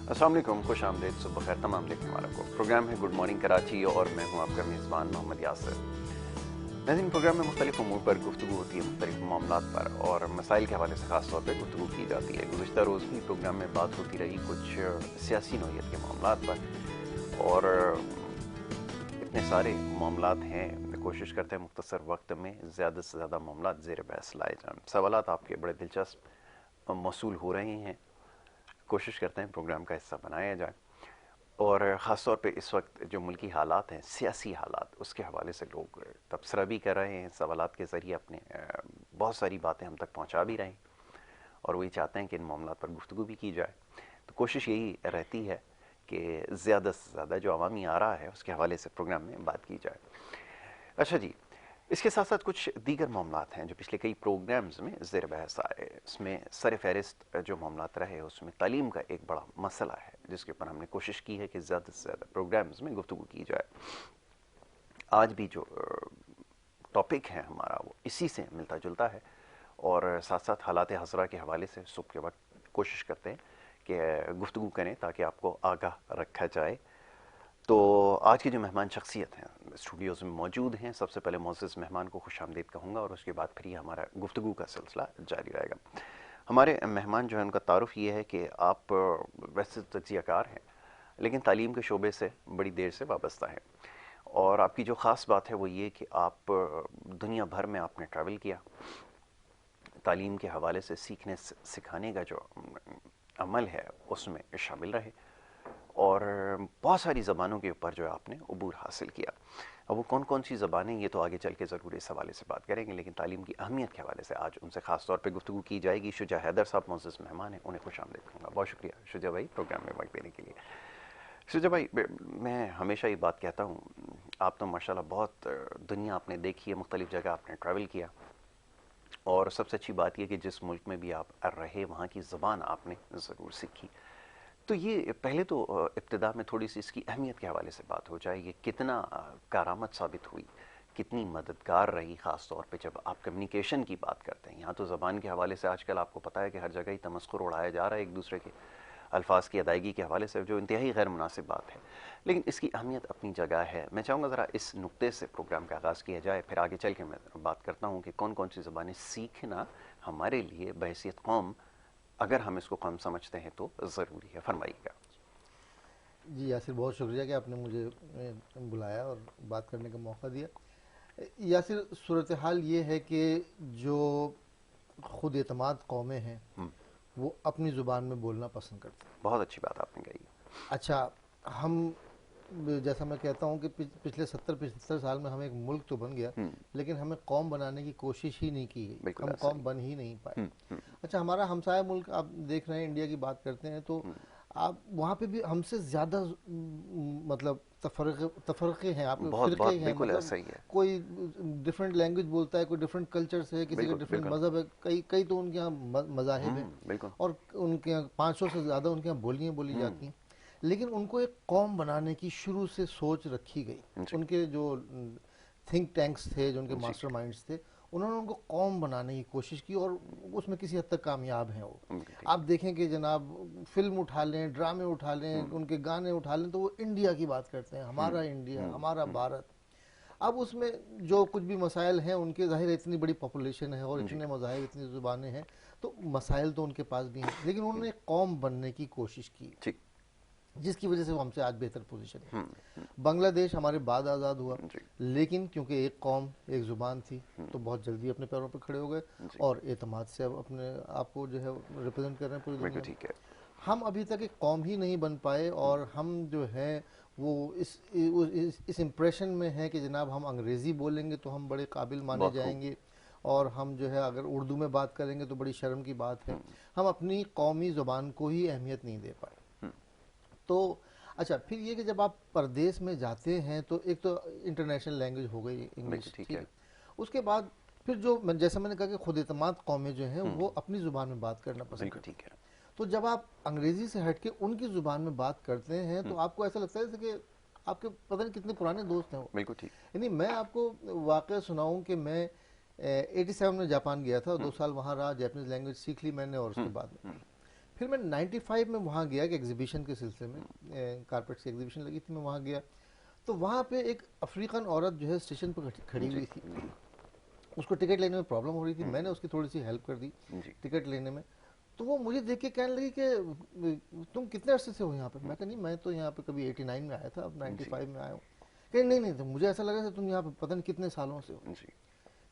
अस्सलाम वालेकुम, खुश आमदीद, सुबह खैर तमाम देखने वालों को। प्रोग्राम है गुड मॉर्निंग कराची और मैं हूँ आपका मेज़बान मोहम्मद यासिर। नाज़रीन, प्रोग्राम में मुख्तलिफ उमूर पर गुफ्तगू होती है, मुख्तलिफ मामलात पर और मसाइल के हवाले से ख़ास तौर पर गुफ्तगू की जाती है। गुज़िश्ता रोज़ भी प्रोग्राम में बात होती रही कुछ सियासी नौइयत के मामलात पर और इतने सारे मामलात हैं, कोशिश करते हैं मुख्तसर वक्त में ज़्यादा से ज़्यादा मामलात ज़ेर बहस लाए जाएँ। सवालात आपके बड़े दिलचस्प मौसूल हो रहे हैं, कोशिश करते हैं प्रोग्राम का हिस्सा बनाया जाए और ख़ास तौर पे इस वक्त जो मुल्की हालात हैं, सियासी हालात, उसके हवाले से लोग तबसरा भी कर रहे हैं, सवालात के ज़रिए अपने बहुत सारी बातें हम तक पहुंचा भी रहे हैं और वही चाहते हैं कि इन मामलात पर गुफ्तगू भी की जाए। तो कोशिश यही रहती है कि ज़्यादा से ज़्यादा जो अवामी आ रहा है उसके हवाले से प्रोग्राम में बात की जाए। अच्छा जी, इसके साथ साथ कुछ दीगर मामलात हैं जो पिछले कई प्रोग्राम्स में ज़ेर बहस आए। इसमें सर फहरिस्त जो मामलात रहे उसमें तालीम का एक बड़ा मसला है जिसके ऊपर हमने कोशिश की है कि ज़्यादा से ज़्यादा प्रोग्राम्स में गुफ्तगू की जाए। आज भी जो टॉपिक है हमारा वो इसी से मिलता जुलता है और साथ साथ हालात हज़रा के हवाले से सुबह के वक्त कोशिश करते हैं कि गुफ्तगू करें ताकि आपको आगाह रखा जाए। तो आज की जो मेहमान शख्सियत हैं स्टूडियोज़ में मौजूद हैं, सबसे पहले मोअज़्ज़ज़ मेहमान को खुश आमदीद कहूँगा और उसके बाद फिर ही हमारा गुफ्तगू का सिलसिला जारी रहेगा। हमारे मेहमान जो है उनका तारुफ ये है कि आप वैसे तज्ज़ियाकार हैं लेकिन तालीम के शोबे से बड़ी देर से वाबस्ता हैं और आपकी जो ख़ास बात है वो ये कि आप दुनिया भर में आपने ट्रैवल किया, तालीम के हवाले से सीखने सिखाने का जो अमल है उसमें शामिल रहे और बहुत सारी ज़बानों के ऊपर जो है आपने अबूर हासिल किया। अब वो कौन कौन सी ज़बानें ये तो आगे चल के ज़रूर इस हवाले से बात करेंगे, लेकिन तालीम की अहमियत के हवाले से आज उनसे ख़ास तौर पे गुफ्तगू की जाएगी। शुजा हैदर साहब मोअज़्ज़ज़ मेहमान हैं, उन्हें खुश आमदीद कहूँगा। बहुत शुक्रिया शुजा भाई प्रोग्राम में वक्त देने के लिए। शुजा भाई, मैं हमेशा ये बात कहता हूँ, आप तो माशाल्लाह बहुत दुनिया आपने देखी है, मुख्तलिफ़ जगह आपने ट्रैवल किया और सबसे अच्छी बात यह कि जिस मुल्क में भी आप रहे वहाँ की ज़बान आपने ज़रूर सीखी। तो ये पहले तो इब्तिदा में थोड़ी सी इसकी अहमियत के हवाले से बात हो जाए, ये कितना कारामत साबित हुई, कितनी मददगार रही, ख़ास तौर पे जब आप कम्युनिकेशन की बात करते हैं। यहाँ तो ज़बान के हवाले से आजकल आपको पता है कि हर जगह ही तमस्कुर उड़ाया जा रहा है एक दूसरे के अल्फाज की अदायगी के हवाले से, जो इंतहाई गैर मुनासिब बात है, लेकिन इसकी अहमियत अपनी जगह है। मैं चाहूँगा ज़रा इस नुक्ते से प्रोग्राम का आगाज़ किया जाए, फिर आगे चल के मैं बात करता हूँ कि कौन कौन सी ज़बानें सीखना हमारे लिए बहैसियत कौम, अगर हम इसको कौम समझते हैं तो ज़रूरी है। फरमाइएगा। जी यासिर, बहुत शुक्रिया कि आपने मुझे बुलाया और बात करने का मौका दिया। यासिर, सूरत हाल ये है कि जो खुद एतमाद कौमें हैं वो अपनी ज़ुबान में बोलना पसंद करते हैं। बहुत अच्छी बात आपने कही। अच्छा, हम जैसा मैं कहता हूँ कि पिछले 70-75 साल में हम एक मुल्क तो बन गया, लेकिन हमें कौम बनाने की कोशिश ही नहीं की गई, बिल्कुल हम ऐसा कौम ही। बन ही नहीं पाए। अच्छा, हमारा हमसाया मुल्क आप देख रहे हैं, इंडिया की बात करते हैं तो आप वहाँ पे भी हमसे ज़्यादा मतलब तफरक़े हैं, आपके बहुत फ़िरक़े बहुत हैं, बिल्कुल मतलब ऐसा ही है। कोई डिफरेंट लैंग्वेज बोलता है, कोई डिफरेंट कल्चर से है, किसी का बिल्कुल डिफरेंट बिल्कुल। मज़हब है, कई कई तो उनके यहाँ मज़ाहिब हैं बिल्कुल। और उनके यहाँ 500 से ज़्यादा उनके यहाँ बोलियाँ बोली जाती हैं, लेकिन उनको एक कौम बनाने की शुरू से सोच रखी गई। जी उनके जो थिंक टैंक्स थे, जो उनके जी। मास्टरमाइंड्स थे, उन्होंने उनको कौम बनाने की कोशिश की और उसमें किसी हद तक कामयाब हैं वो। बिल्कुल ठीक आप देखें कि जनाब, फिल्म उठा लें, ड्रामे उठा है। लें, उनके गाने उठा लें, तो वो इंडिया की बात करते हैं, हमारा इंडिया, हमारा भारत। अब उसमें जो कुछ भी मसाइल हैं उनके, ज़ाहिर है इतनी बड़ी पॉपुलेशन है और जी इतने मज़ाहिब, इतनी ज़ुबानें हैं, तो मसाइल तो उनके पास भी हैं, लेकिन उन्होंने एक कौम बनने की कोशिश की, जी। जिसकी वजह से वो हमसे आज बेहतर पोजीशन में। बांग्लादेश हमारे बाद आज़ाद हुआ, जी लेकिन क्योंकि एक कौम, एक ज़ुबान थी, तो बहुत जल्दी अपने पैरों पर खड़े हो गए जी। और एतमाद से अब अपने आप को जो है रिप्रेजेंट कर रहे हैं पूरी बिल्कुल दुनिया में। ठीक है। हम अभी तक एक कौम ही नहीं बन पाए और हम जो है वो इस इम्प्रेशन में है कि जनाब हम अंग्रेज़ी बोलेंगे तो हम बड़े काबिल माने बहुत खूब। जाएंगे और हम जो है अगर उर्दू में बात करेंगे तो बड़ी शर्म की बात है। हम अपनी कौमी ज़ुबान को ही अहमियत नहीं दे पाए। तो अच्छा, फिर ये कि जब आप परदेश में जाते हैं तो एक तो इंटरनेशनल लैंग्वेज हो गई बिल्कुल इंग्लिश, ठीक ठीक है। है। उसके बाद फिर जो जैसा मैंने कहा कि खुद एतमाद कौमें जो हैं वो अपनी ज़ुबान में बात करना पसंद बिल्कुल करती ठीक हैं। है। तो जब आप अंग्रेज़ी से हट के उनकी ज़ुबान में बात करते हैं तो आपको ऐसा लगता है जैसे कि आपके पता नहीं कितने पुराने दोस्त हैं वो। बिल्कुल ठीक। यानी मैं आपको वाक़या सुनाऊं कि मैं 87 में जापान गया था, 2 साल वहाँ रहा, जैपनीज़ लैंग्वेज सीख ली मैंने और उसके बाद में फिर मैं 95 में वहाँ गया कि एग्जीबिशन के सिलसिले में, कारपेट्स की एग्जीबिशन लगी थी, मैं वहाँ गया तो वहाँ पे एक अफ्रीकन औरत जो है स्टेशन पर खड़ी जी हुई थी। जी उसको टिकट लेने में प्रॉब्लम हो रही थी, मैंने उसकी थोड़ी सी हेल्प कर दी जी टिकट लेने में। तो वो मुझे देख के कहने लगी कि तुम कितने अरसे से हो यहाँ पे? मैं कहा नहीं, मैं तो यहाँ पे कभी 89 में आया था, अब जी 95 में आया हूँ। कहीं नहीं नहीं, तो मुझे ऐसा लगा कि तुम यहाँ पे पता नहीं कितने सालों से हो। जी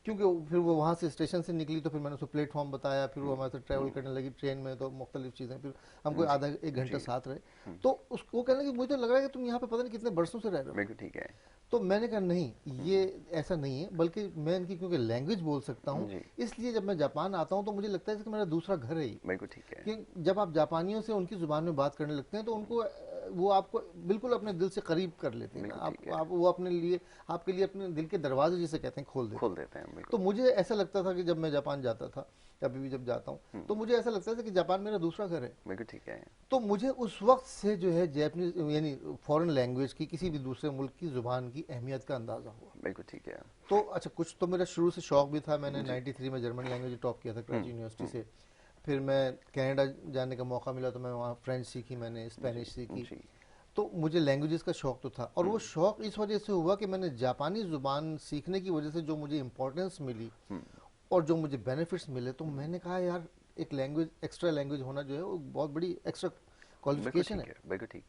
क्योंकि फिर वो वहाँ से स्टेशन से निकली तो फिर मैंने उसको प्लेटफॉर्म बताया, फिर वो हमारे साथ ट्रैवल करने लगी ट्रेन में, तो मुख्तलिफ चीज़ें, फिर हम कोई जी आधा एक घंटा जी साथ रहे। तो उसको कहने लगी मुझे तो लग रहा है कि तुम यहाँ पे पता नहीं कितने बरसों से रह रहे हो। बिल्कुल ठीक है। तो मैंने कहा नहीं, ये ऐसा नहीं है, बल्कि मैं इनकी क्योंकि लैंग्वेज बोल सकता हूँ, जी इसलिए जब मैं जापान आता हूँ तो मुझे लगता है कि मेरा दूसरा घर है ये। बिल्कुल ठीक है। कि जब आप जापानियों से उनकी ज़ुबान में बात करने लगते हैं तो उनको वो आपको बिल्कुल अपने दिल से करीब कर लेते हैं ना। बिल्कुल ठीक है। आप वो अपने लिए, आपके लिए अपने दिल के दरवाजे जिसे कहते हैं खोल देते हैं। खोल देते हैं तो बिल्कुल। मुझे ऐसा लगता था कि जब मैं जापान जाता था, अभी भी जब जाता हूँ तो मुझे ऐसा लगता था कि जापान मेरा दूसरा घर है। बिल्कुल ठीक है। तो मुझे उस वक्त से जो है जैपनीज यानी फॉरेन लैंग्वेज की, किसी भी दूसरे मुल्क की ज़ुबान की अहमियत का अंदाज़ा हुआ। बिल्कुल ठीक है। तो अच्छा, कुछ तो मेरा शुरू से शौक भी था। मैंने जी 93 में जर्मन लैंग्वेज टॉप किया था कराची यूनिवर्सिटी से। फिर मैं कनाडा जाने का मौका मिला तो मैं वहाँ फ्रेंच सीखी, मैंने स्पेनिश सीखी। जी तो मुझे लैंग्वेजेस का शौक तो था, और वो शौक इस वजह से हुआ कि मैंने जापानी ज़ुबान सीखने की वजह से जो मुझे इंपॉर्टेंस मिली और जो मुझे बेनिफिट्स मिले, तो मैंने कहा यार एक लैंग्वेज, एक्स्ट्रा लैंग्वेज होना जो है वो बहुत बड़ी एक्स्ट्रा बिल्कुल क्वालिफिकेशन ठीक है। है। बिल्कुल ठीक।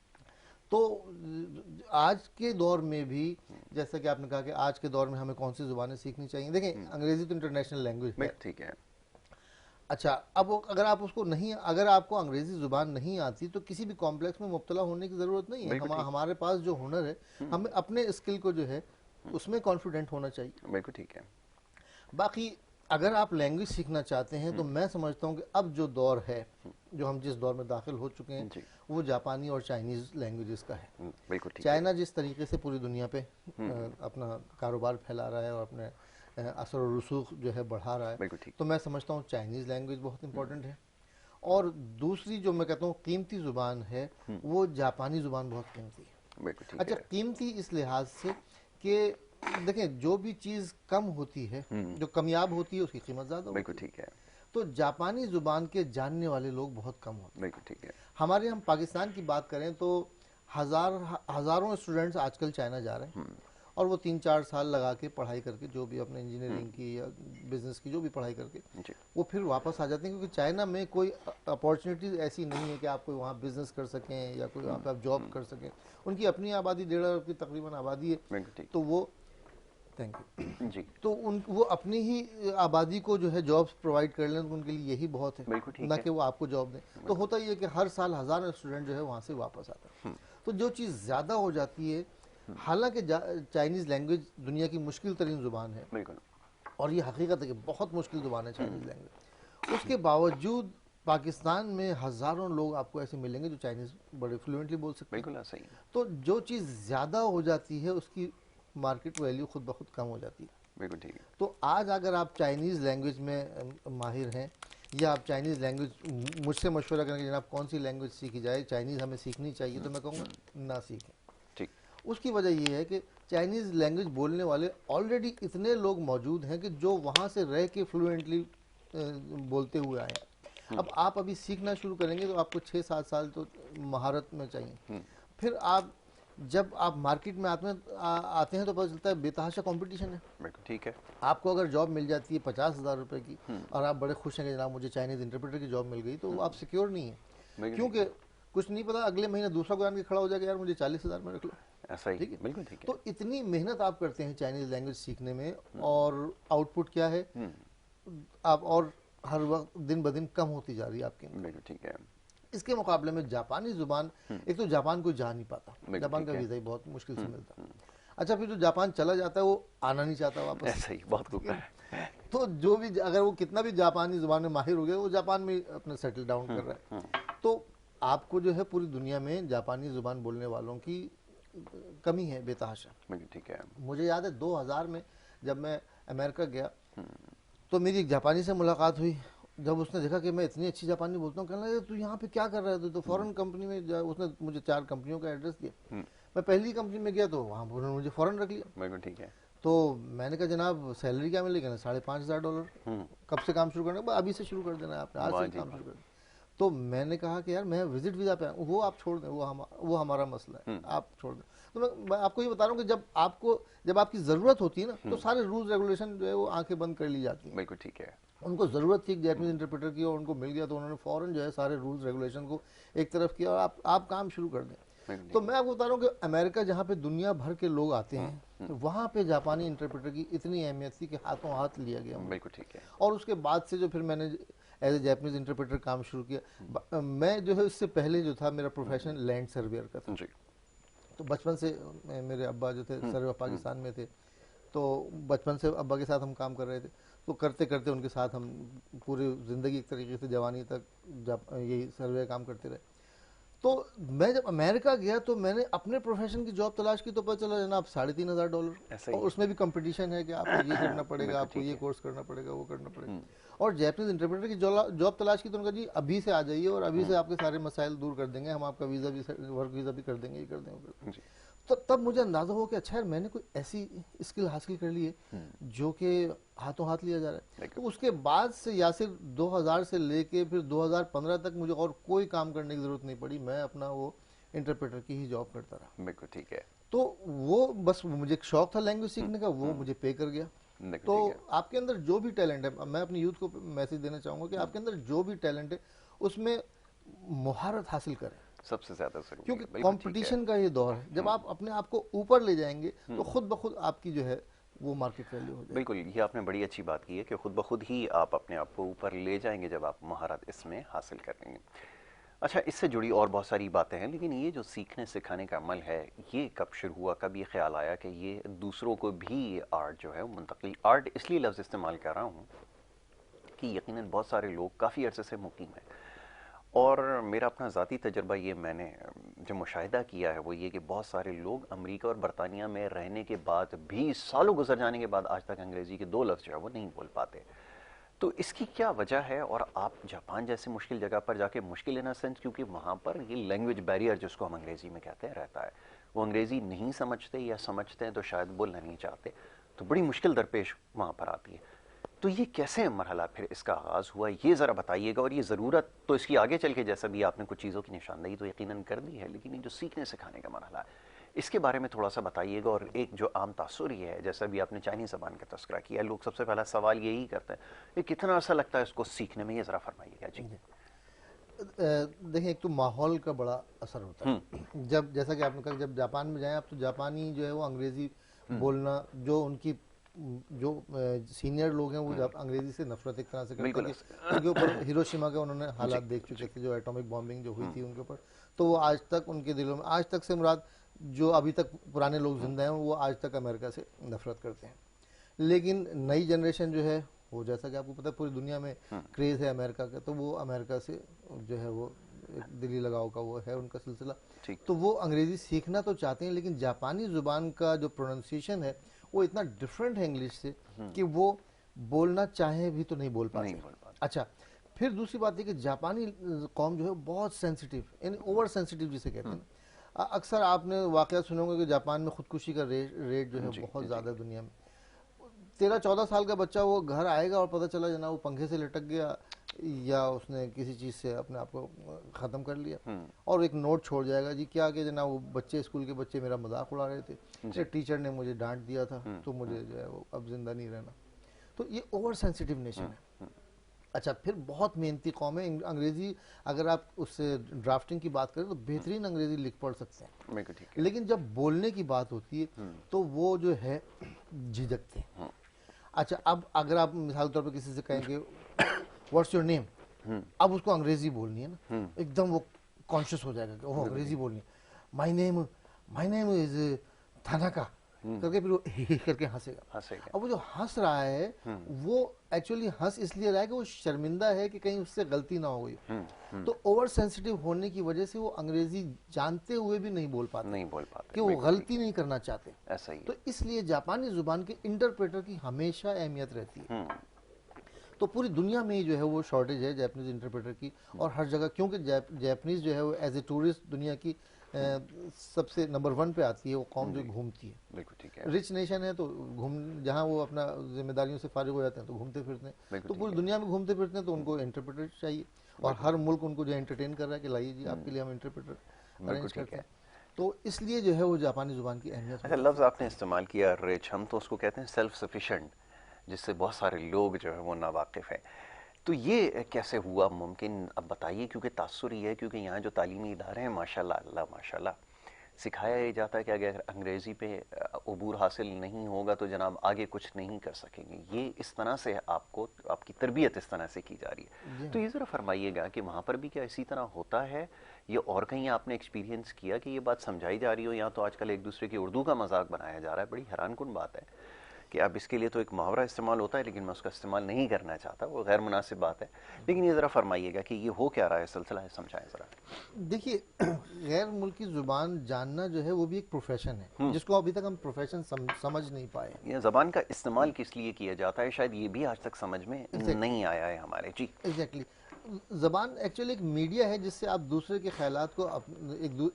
तो आज के दौर में भी, जैसा कि आपने कहा कि आज के दौर में हमें कौन सी ज़ुबानें सीखनी चाहिए, देखें अंग्रेज़ी तो इंटरनेशनल लैंग्वेज है। बिल्कुल ठीक है। अच्छा, अब अगर आप उसको नहीं, अगर आपको अंग्रेजी जुबान नहीं आती तो किसी भी कॉम्प्लेक्स में मुब्तला होने की ज़रूरत नहीं है। बिल्कुल ठीक। हमारे पास जो हुनर है, हमें अपने स्किल को जो है उसमें कॉन्फिडेंट होना चाहिए। बिल्कुल ठीक है। बाकी अगर आप लैंग्वेज सीखना चाहते हैं तो मैं समझता हूँ कि अब जो दौर है, जो हम जिस दौर में दाखिल हो चुके हैं, जी वो जापानी और चाइनीज़ लैंग्वेजेस का है। बिल्कुल ठीक है। चाइना जिस तरीके से पूरी दुनिया पे अपना कारोबार फैला रहा है और अपने असर और रसूख जो है बढ़ा रहा है, बिल्कुल ठीक। तो मैं समझता हूँ चाइनीज़ लैंग्वेज बहुत इंपॉर्टेंट है। और दूसरी जो मैं कहता हूँ कीमती ज़ुबान है, वो जापानी ज़ुबान बहुत कीमती है। बिल्कुल ठीक अच्छा, है। कीमती इस लिहाज से कि देखें, जो भी चीज़ कम होती है, जो कमियाब होती है, उसकी कीमत ज़्यादा होती बिल्कुल है। ठीक है। तो जापानी ज़ुबान के जानने वाले लोग बहुत कम होते हैं। बिल्कुल ठीक है। हमारे, हम पाकिस्तान की बात करें तो हज़ारों स्टूडेंट्स आजकल चाइना जा रहे हैं, और वो 3-4 साल लगा के पढ़ाई करके, जो भी अपने इंजीनियरिंग की या बिजनेस की जो भी पढ़ाई करके, जी वो फिर वापस आ जाते हैं, क्योंकि चाइना में कोई अपॉर्चुनिटीज़ ऐसी नहीं है कि आप कोई वहाँ बिजनेस कर सकें या कोई वहाँ पे आप जॉब कर सकें। उनकी अपनी आबादी 1.5 अरब की तकरीबन आबादी है। बिल्कुल ठीक। तो वो, थैंक यू, जी तो वो अपनी ही आबादी को जो है जॉब्स प्रोवाइड कर लें तो उनके लिए यही बहुत है, बिल्कुल ठीक ना है। कि वो आपको जॉब दें। तो होता ही है कि हर साल हज़ारों स्टूडेंट जो है वहाँ से वापस आते हैं। तो जो चीज़ ज़्यादा हो जाती है, हालांकि चाइनीज़ लैंग्वेज दुनिया की मुश्किल तरीन ज़ुबान है, बिल्कुल। और ये हकीकत है कि बहुत मुश्किल ज़ुबान है चाइनीज़ लैंग्वेज, उसके बावजूद पाकिस्तान में हज़ारों लोग आपको ऐसे मिलेंगे जो चाइनीज़ बड़े फ्लुएंटली बोल सकते हैं। बिल्कुल सही है। तो जो चीज़ ज़्यादा हो जाती है उसकी मार्केट वैल्यू खुद ब खुद कम हो जाती है। बिल्कुल ठीक है। तो आज अगर आप चाइनीज़ लैंग्वेज में माहिर हैं, या आप चाइनीज़ लैंग्वेज मुझसे मशवरा करेंगे जनाब कौन सी लैंग्वेज सीखी जाए, चाइनीज़ हमें सीखनी चाहिए, तो मैं कहूँगा ना सीखें। ठीक। उसकी वजह ये है कि चाइनीज़ लैंग्वेज बोलने वाले ऑलरेडी इतने लोग मौजूद हैं कि जो वहाँ से रह के फ्लुएंटली बोलते हुए आए हैं। अब आप अभी सीखना शुरू करेंगे तो आपको 6-7 साल तो महारत में चाहिए। फिर आप जब आप मार्केट में आते हैं तो पता चलता है बेतहाशा कंपटीशन है। बिल्कुल ठीक है। आपको अगर जॉब मिल जाती है 50,000 रुपए की, और आप बड़े खुश हैं कि जनाब मुझे चाइनीज़ इंटरप्रेटर की जॉब मिल गई, तो आप सिक्योर नहीं है, बिल्कुल क्योंकि कुछ नहीं पता अगले महीने दूसरा कोई आके खड़ा हो जाएगा, यार मुझे 40,000 में रख लो। ऐसा ही ठीक है, बिल्कुल ठीक है। तो इतनी मेहनत आप करते हैं चाइनीज़ लैंग्वेज सीखने में, और आउटपुट क्या है, आप और हर वक्त दिन ब दिन कम होती जा रही है आपकी। बिल्कुल ठीक है। इसके मुकाबले में जापानी जुबान, एक तो जापान कोई जा नहीं पाता, बिल्कुल जापान का ठीक है। वीज़ा ही बहुत मुश्किल से मिलता। अच्छा, फिर जो जापान चला जाता है वो आना नहीं चाहता वापस। ऐसा ही बहुत खूब है। तो जो भी, अगर वो कितना भी जापानी जुबान में माहिर हो गया, वो जापान में अपना सेटल डाउन कर रहा है। तो आपको जो है पूरी दुनिया में जापानी जुबान बोलने वालों की कमी है बेतहाशा। बिल्कुल ठीक है। मुझे याद है 2000 में जब मैं अमेरिका गया, तो मेरी एक जापानी से मुलाकात हुई। जब उसने देखा कि मैं इतनी अच्छी जापानी बोलता हूँ, कहने लगा तू यहाँ पे क्या कर रहा है, तो फॉरेन कंपनी में उसने मुझे 4 कंपनियों का एड्रेस दिया। मैं पहली कंपनी में गया तो वहाँ उन्होंने मुझे फॉरेन रख लिया। बिल्कुल ठीक है। तो मैंने कहा जनाब सैलरी क्या मिलेगी ना, $5,500। कब से काम शुरू करना? अभी से शुरू कर देना है आपने, आज से काम शुरू कर देना। तो मैंने कहा कि यार मैं विजिट वीज़ा पे आया हूं, वो आप छोड़ दें, वो हमारा मसला है, आप छोड़ दें। तो मैं आपको ये बता रहा हूँ कि जब आपकी ज़रूरत होती है ना, तो सारे रूल्स रेगुलेशन जो है वो आंखें बंद कर ली जाती हैं। बिल्कुल ठीक है। उनको ज़रूरत थी एक जैपनीज इंटरप्रेटर की और उनको मिल गया, तो उन्होंने फ़ौरन जो है सारे रूल्स रेगुलेशन को एक तरफ किया और आप काम शुरू कर दें। बिल्कुल तो ठीक मैं आपको बता रहा हूँ कि अमेरिका जहाँ पे दुनिया भर के लोग आते हैं, वहाँ पे जापानी इंटरप्रेटर की इतनी अहमियत थी कि हाथों हाथ लिया गया है, मुझे। बिल्कुल ठीक है। और उसके बाद से जो फिर मैंने एज ए जैपनीज इंटरप्रेटर काम शुरू किया, मैं जो है इससे पहले जो था मेरा प्रोफेशन लैंड सर्वेयर का था। जी। तो बचपन से मेरे अब्बा जो थे सर्वे ऑफ पाकिस्तान में थे, तो बचपन से अब्बा के साथ हम काम कर रहे थे। तो करते करते उनके साथ हम पूरी ज़िंदगी एक तरीके से जवानी तक जब यही सर्वे काम करते रहे। तो मैं जब अमेरिका गया तो मैंने अपने प्रोफेशन की जॉब तलाश की, तो पता चला जनाब $3,500, ऐसा और ही है। उसमें भी कंपटीशन है कि आपको ये करना पड़ेगा, बिल्कुल आपको ठीक ये है। कोर्स करना पड़ेगा, वो करना पड़ेगा। और जैपनीज इंटरप्रेटर की जॉब तलाश की तो उन्होंने कहा जी अभी से आ जाइए और अभी से आपके सारे मसाइल दूर कर देंगे, हम आपका वीज़ा भी, वर्क वीज़ा भी कर देंगे, ये कर देंगे, वो कर देंगे। जी। तो तब मुझे अंदाजा हो कि अच्छा यार मैंने कोई ऐसी स्किल हासिल कर ली है जो कि हाथों हाथ लिया जा रहा है। तो उसके बाद से यासिर 2000 से लेके फिर 2015 तक मुझे और कोई काम करने की जरूरत नहीं पड़ी, मैं अपना वो इंटरप्रेटर की ही जॉब करता रहा। बिल्कुल ठीक है। तो वो बस मुझे एक शौक था लैंग्वेज सीखने का, वो मुझे पे कर गया। बिल्कुल तो ठीक है। आपके अंदर जो भी टैलेंट है, मैं अपनी यूथ को मैसेज देना चाहूंगा कि आपके अंदर जो भी टैलेंट है उसमें मुहारत हासिल करें, सबसे ज्यादा जरूरी क्योंकि है। बिल्कुल ठीक है। कंपटीशन का ये दौर है। जब आप अपने आप को ऊपर ले जाएंगे तो खुद ब खुद आपकी जो है वो मार्केट वैल्यू हो जाएगी। बिल्कुल, ये आपने बड़ी अच्छी बात की है कि खुद ब खुद ही आप अपने आप को ऊपर ले जाएंगे जब आप महारत इसमें हासिल करेंगे। अच्छा, इससे जुड़ी और बहुत सारी बातें हैं, लेकिन ये जो सीखने सिखाने का अमल है, ये कब शुरू हुआ, कब ये ख्याल आया कि ये दूसरों को भी आर्ट जो है वो मुंतकिल, आर्ट इसलिए लफ्ज़ इस्तेमाल कर रहा हूँ कि यकीनन बहुत सारे लोग काफ़ी अरसे से मुकीम हैं, और मेरा अपना ज़ाती तजर्बा ये मैंने जो मुशाहिदा किया है वो ये कि बहुत सारे लोग अमेरिका और बरतानिया में रहने के बाद भी, सालों गुजर जाने के बाद, आज तक अंग्रेज़ी के 2 लफ्ज़ जो है वो नहीं बोल पाते। तो इसकी क्या वजह है? और आप जापान जैसे मुश्किल जगह पर जाके, मुश्किल इन अ सेंस क्योंकि वहाँ पर ये लैंग्वेज बैरियर जिसको हम अंग्रेज़ी में कहते हैं रहता है, वो अंग्रेज़ी नहीं समझते या समझते हैं तो शायद बोलना नहीं चाहते, तो बड़ी मुश्किल दरपेश वहाँ पर आती है। तो ये कैसे मरहला फिर इसका आगाज़ हुआ, ये ज़रा बताइएगा। और ये ज़रूरत तो इसकी आगे चल के, जैसा भी आपने कुछ चीज़ों की निशानदेही तो यकीनन कर दी है, लेकिन ये जो सीखने सिखाने का मरहला है इसके बारे में थोड़ा सा बताइएगा। और एक जो आम तासुर ये है, जैसा भी आपने चाइनीज़ ज़बान का तस्करा किया, लोग सबसे पहला सवाल यही करते हैं कि कितना अर्सा लगता है इसको सीखने में, ये ज़रा फरमाइएगा जी। देखिए, एक तो माहौल का बड़ा असर होता है। जब जैसा कि आपने कहा, जब जापान में जाएं आप तो जापानी जो है वो अंग्रेजी बोलना, जो उनकी जो सीनियर लोग हैं वो अंग्रेजी से नफरत एक तरह से करते हैं कि उनके ऊपर हिरोशिमा के उन्होंने हालात देख चुके थे, जो एटॉमिक बॉम्बिंग जो हुई थी उनके ऊपर। तो वो आज तक उनके दिलों में, आज तक से मुराद जो अभी तक पुराने लोग जिंदा हैं, वो आज तक अमेरिका से नफरत करते हैं। लेकिन नई जनरेशन जो है वो, जैसा कि आपको पता है पूरी दुनिया में क्रेज है अमेरिका का, तो वो अमेरिका से जो है वो एक दिली लगाव का वो है उनका सिलसिला। तो वो अंग्रेजी सीखना तो चाहते हैं, लेकिन जापानी जुबान का जो प्रोनाउंसिएशन है वो इतना डिफरेंट है इंग्लिश से कि वो बोलना चाहे भी तो नहीं बोल पाते। अच्छा, फिर दूसरी बात है कि जापानी कौम जो है बहुत सेंसिटिव, यानी ओवर सेंसिटिव जिसे कहते हैं। अक्सर आपने वाकया सुने होंगे कि जापान में खुदकुशी का रेट जो है बहुत ज़्यादा है दुनिया में। 13-14 साल का बच्चा वो घर आएगा और पता चला जना वो पंखे से लटक गया या उसने किसी चीज़ से अपने आप को ख़त्म कर लिया, और एक नोट छोड़ जाएगा जी क्या कि जना वो बच्चे, स्कूल के बच्चे मेरा मजाक उड़ा रहे थे, टीचर ने मुझे डांट दिया था, तो मुझे जो है वो अब जिंदा नहीं रहना। तो ये ओवर सेंसिटिव नेशन है। अच्छा, फिर बहुत मेहनती कौम है। अंग्रेजी अगर आप उससे ड्राफ्टिंग की बात करें तो बेहतरीन अंग्रेजी लिख पढ़ सकते हैं, लेकिन जब बोलने की बात होती है तो वो जो है झिझकते हैं। अच्छा, अब अगर आप मिसाल के तौर पर किसी से कहेंगे व्हाट्स योर नेम, अब उसको अंग्रेजी बोलनी है ना, एकदम वो कॉन्शियस हो जाएगा कि वो अंग्रेजी बोलनी है। माई नेम इज थानाका करके फिर वो करके हंसेगा। अब वो जो हंस रहा है वो एक्चुअली हंस इसलिए रहा है कि वो शर्मिंदा है कि कहीं उससे गलती ना हो गई। तो ओवर सेंसिटिव होने की वजह से वो अंग्रेजी जानते हुए भी नहीं बोल पाते कि वो गलती नहीं करना चाहते। ऐसा ही। तो इसलिए जापानी जुबान के इंटरप्रेटर की हमेशा अहमियत रहती है। तो पूरी दुनिया में ही जो है वो शॉर्टेज है जापानीज इंटरप्रेटर की, और हर जगह, क्योंकि जापानीज जो है वो एज ए टूरिस्ट दुनिया की सबसे नंबर 1 पे आती है, वो कौम जो घूमती है। बिल्कुल ठीक है। रिच नेशन है तो जहाँ वो अपना जिम्मेदारियों से फारिग हो जाते हैं तो घूमते फिरते हैं, तो पूरी दुनिया में घूमते फिरते हैं, तो उनको इंटरप्रेटर चाहिए। और हर मुल्क उनको जो एंटरटेन कर रहा है कि लाइए जी आपके लिए हम इंटरप्रेटर अरेंज करते हैं। तो इसलिए जो है वो जापानी ज़ुबान की अहमियत। अच्छा, लफ्ज़ आपने इस्तेमाल किया रिच, हम तो उसको कहते हैं सेल्फ सफिशेंट, जिससे बहुत सारे लोग जो है वो नावाकिफ़ हैं। तो ये कैसे हुआ मुमकिन, अब बताइए, क्योंकि तासुर ये है क्योंकि यहाँ जो तालीमी इदारे हैं माशाल्लाह अल्लाह माशाल्लाह, सिखाया ये जाता है कि अगर अंग्रेज़ी पे अबूर हासिल नहीं होगा तो जनाब आगे कुछ नहीं कर सकेंगे। ये इस तरह से आपको, आपकी तरबियत इस तरह से की जा रही है। तो ये ज़रा फरमाइएगा कि वहाँ पर भी क्या इसी तरह होता है, ये और कहीं आपने एक्सपीरियंस किया कि ये बात समझाई जा रही हो, या तो आजकल एक दूसरे की उर्दू का मजाक बनाया जा रहा है। बड़ी हैरानकुन बात है कि अब इसके लिए तो एक मुहावरा इस्तेमाल होता है, लेकिन मैं उसका इस्तेमाल नहीं करना चाहता, वो गैर मुनासिब बात है। लेकिन ये ज़रा फरमाइएगा कि ये हो क्या रहा है, सिलसिला है, समझाएं ज़रा। देखिए, गैर मुल्की ज़ुबान जानना जो है वो भी एक प्रोफेशन है, जिसको अभी तक हम प्रोफेशन समझ नहीं पाए। ये ज़बान का इस्तेमाल किस लिए किया जाता है, शायद ये भी आज तक समझ में नहीं आया है हमारे। जी एग्जैक्टली। ज़बान एक्चुअली एक मीडिया है जिससे आप दूसरे के ख्यालात को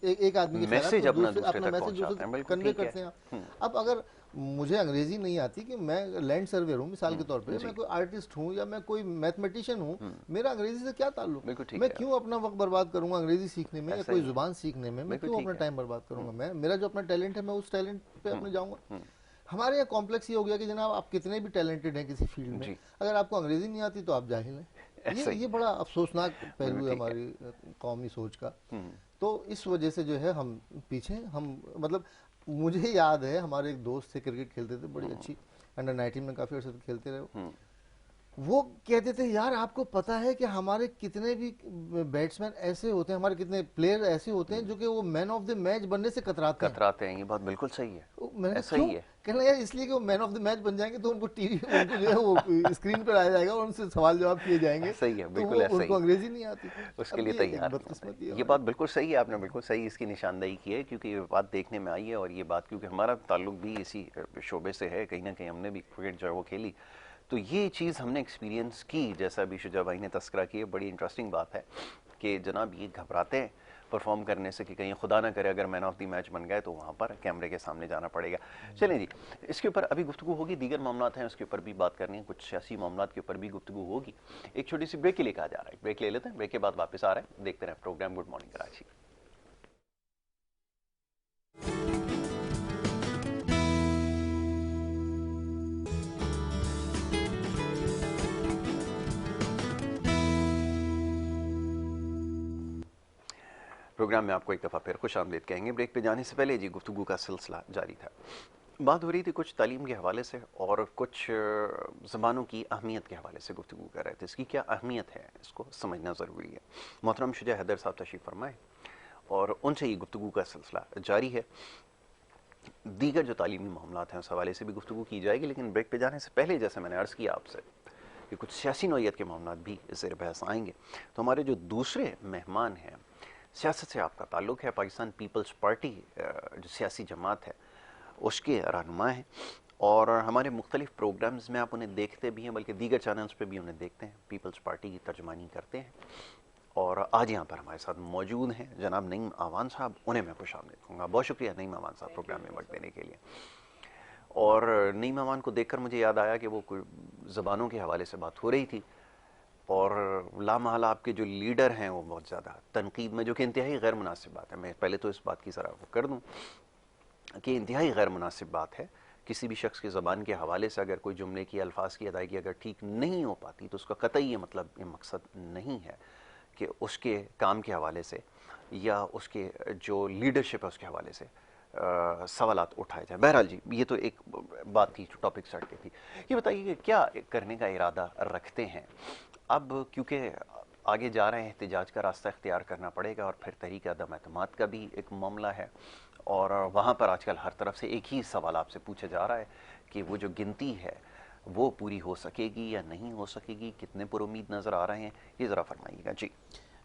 एक आदमी के मैसेज अपना तक मैसेज पहुंचाते हैं, बिल्कुल कन्वे ठीक है। करते हैं। अब अगर मुझे अंग्रेजी नहीं आती, कि मैं लैंड सर्वेयर हूँ मिसाल के तौर पे, मैं कोई आर्टिस्ट हूँ या मैं कोई मैथमेटिशियन हूँ, मेरा अंग्रेजी से क्या ताल्लुक? बिल्कुल ठीक मैं है। क्यों अपना वक्त बर्बाद करूंगा अंग्रेजी सीखने में या ऐसा कोई ही है। जुबान सीखने में? मैं बिल्कुल क्यों ठीक अपना है। टाइम बर्बाद करूंगा? मैं, मेरा जो अपना टैलेंट है मैं उस टैलेंट पे अपने जाऊंगा। हमारे यहाँ कॉम्प्लेक्स ये हो गया कि जनाब आप कितने भी टैलेंटेड हैं किसी फील्ड में, जी। अगर आपको अंग्रेजी नहीं आती तो आप जाहिल हैं। ऐसा ही ये बड़ा अफसोसनाक पहलू है ठीक है। हमारी कौमी सोच का। तो इस वजह से जो है हम पीछे, हम मतलब मुझे याद है हमारे एक दोस्त थे, क्रिकेट खेलते थे, बड़ी अच्छी अंडर 19 में काफ़ी अर्से तक खेलते रहे। वो कहते थे यार आपको पता है कि हमारे कितने भी बैट्समैन ऐसे होते हैं, हमारे कितने प्लेयर ऐसे होते हैं जो कि वो मैन ऑफ द मैच बनने से कतराते हैं। ये बात बिल्कुल सही है। मैंने कहा ऐसा क्यों? ही है। कहना यार इसलिए कि वो मैन ऑफ द मैच बन जाएंगे तो उनको टीवी उनको जो है वो स्क्रीन पर आया जाएगा और उनसे सवाल जवाब किए जाएंगे। ऐसा ही है, तो बिल्कुल वो ऐसा ही उनको अंग्रेजी नहीं आती। उसके अब लिए ये एक तैयार नहीं बदकिस्मती होते। है ये हमारी। बात बिल्कुल सही है, आपने बिल्कुल सही इसकी निशानदेही की है, क्योंकि ये बात देखने में आई है, और ये बात क्योंकि हमारा ताल्लुक भी इसी शोबे से है, कहीं ना कहीं हमने भी क्रिकेट जो है वो खेली, तो ये चीज़ हमने एक्सपीरियंस की। जैसा अभी शुजा भाई ने तस्करा की है, बड़ी इंटरेस्टिंग बात है कि जनाब ये घबराते हैं परफॉर्म करने से कि कहीं खुदा ना करे अगर मैन ऑफ द मैच बन गए तो वहाँ पर कैमरे के सामने जाना पड़ेगा। चलें जी, इसके ऊपर अभी गुफ्तगू होगी, दीगर मामलात हैं उसके ऊपर भी बात करनी है, कुछ सियासी मामलात के ऊपर भी गुफ्तगू होगी। एक छोटी सी ब्रेक के लिए कहा जा रहा है, ब्रेक ले लेते हैं, ब्रेक के बाद वापस आ रहे हैं, देखते रहें program good morning Karachi. Program में आपको एक दफ़ा फिर खुश आमदीद कहेंगे। ब्रेक पे जाने से पहले जी गुफ्तगू का सिलसिला जारी था, बात हो रही थी कुछ तालीम के हवाले से और कुछ ज़बानों की अहमियत के हवाले से गुफ्तगू कर रहे थे। इसकी क्या अहमियत है इसको समझना ज़रूरी है। मोहतरम शुजा हैदर साहब तशरीफ़ फरमाए और उनसे ये गुफ्तगू का सिलसिला जारी है। दीगर जो तालीमी मामलात हैं उस हवाले से भी गुफ्तगू की जाएगी, लेकिन ब्रेक पे जाने से पहले जैसे मैंने अर्ज़ किया आपसे कि कुछ सियासी नौइयत के मामलात भी ज़ेर बहस आएंगे। तो हमारे जो दूसरे मेहमान हैं, सियासत से आपका ताल्लुक़ है, पाकिस्तान पीपल्स पार्टी जो सियासी जमात है उसके रहनुमा हैं, और हमारे मुख्तलिफ़ प्रोग्राम्स में आप उन्हें देखते भी हैं, बल्कि दीगर चैनल्स पे भी उन्हें देखते हैं, पीपल्स पार्टी की तर्जमानी करते हैं। और आज यहाँ पर हमारे साथ मौजूद हैं जनाब नईम आवान साहब, उन्हें मैं खुशामदीद कहूँगा। बहुत शुक्रिया नईम आवान साहब प्रोग्राम में वक्त देने के लिए। और नईम आवान को देखकर मुझे याद आया कि वो कोई ज़बानों के हवाले से बात हो रही थी, और लामहला आपके जो लीडर हैं वो बहुत ज़्यादा तनकीद में, जो कि इंतहाई गैर मुनासिब बात है। मैं पहले तो इस बात की ज़रा वो कर दूँ कि इंतहाई गैर मुनासिब बात है, किसी भी शख्स की ज़बान के हवाले से अगर कोई जुमले की अल्फाज की अदायगी अगर ठीक नहीं हो पाती तो उसका कतई ये मतलब, ये मकसद नहीं है कि उसके काम के हवाले से या उसके जो लीडरशिप है उसके हवाले से सवालात उठाए जाए। बहरहाल जी, ये तो एक बात थी, टॉपिक स्टार्ट की थी। ये बताइए कि क्या करने का इरादा रखते हैं अब, क्योंकि आगे जा रहे हैं, एहतिजाज का रास्ता इख्तियार करना पड़ेगा, और फिर तहरीक अदम एतमाद का भी एक मामला है, और वहाँ पर आजकल हर तरफ से एक ही सवाल आपसे पूछा जा रहा है कि वो जो गिनती है वो पूरी हो सकेगी या नहीं हो सकेगी, कितने पुरुमीद नज़र आ रहे हैं, ये ज़रा फरमाइएगा जी।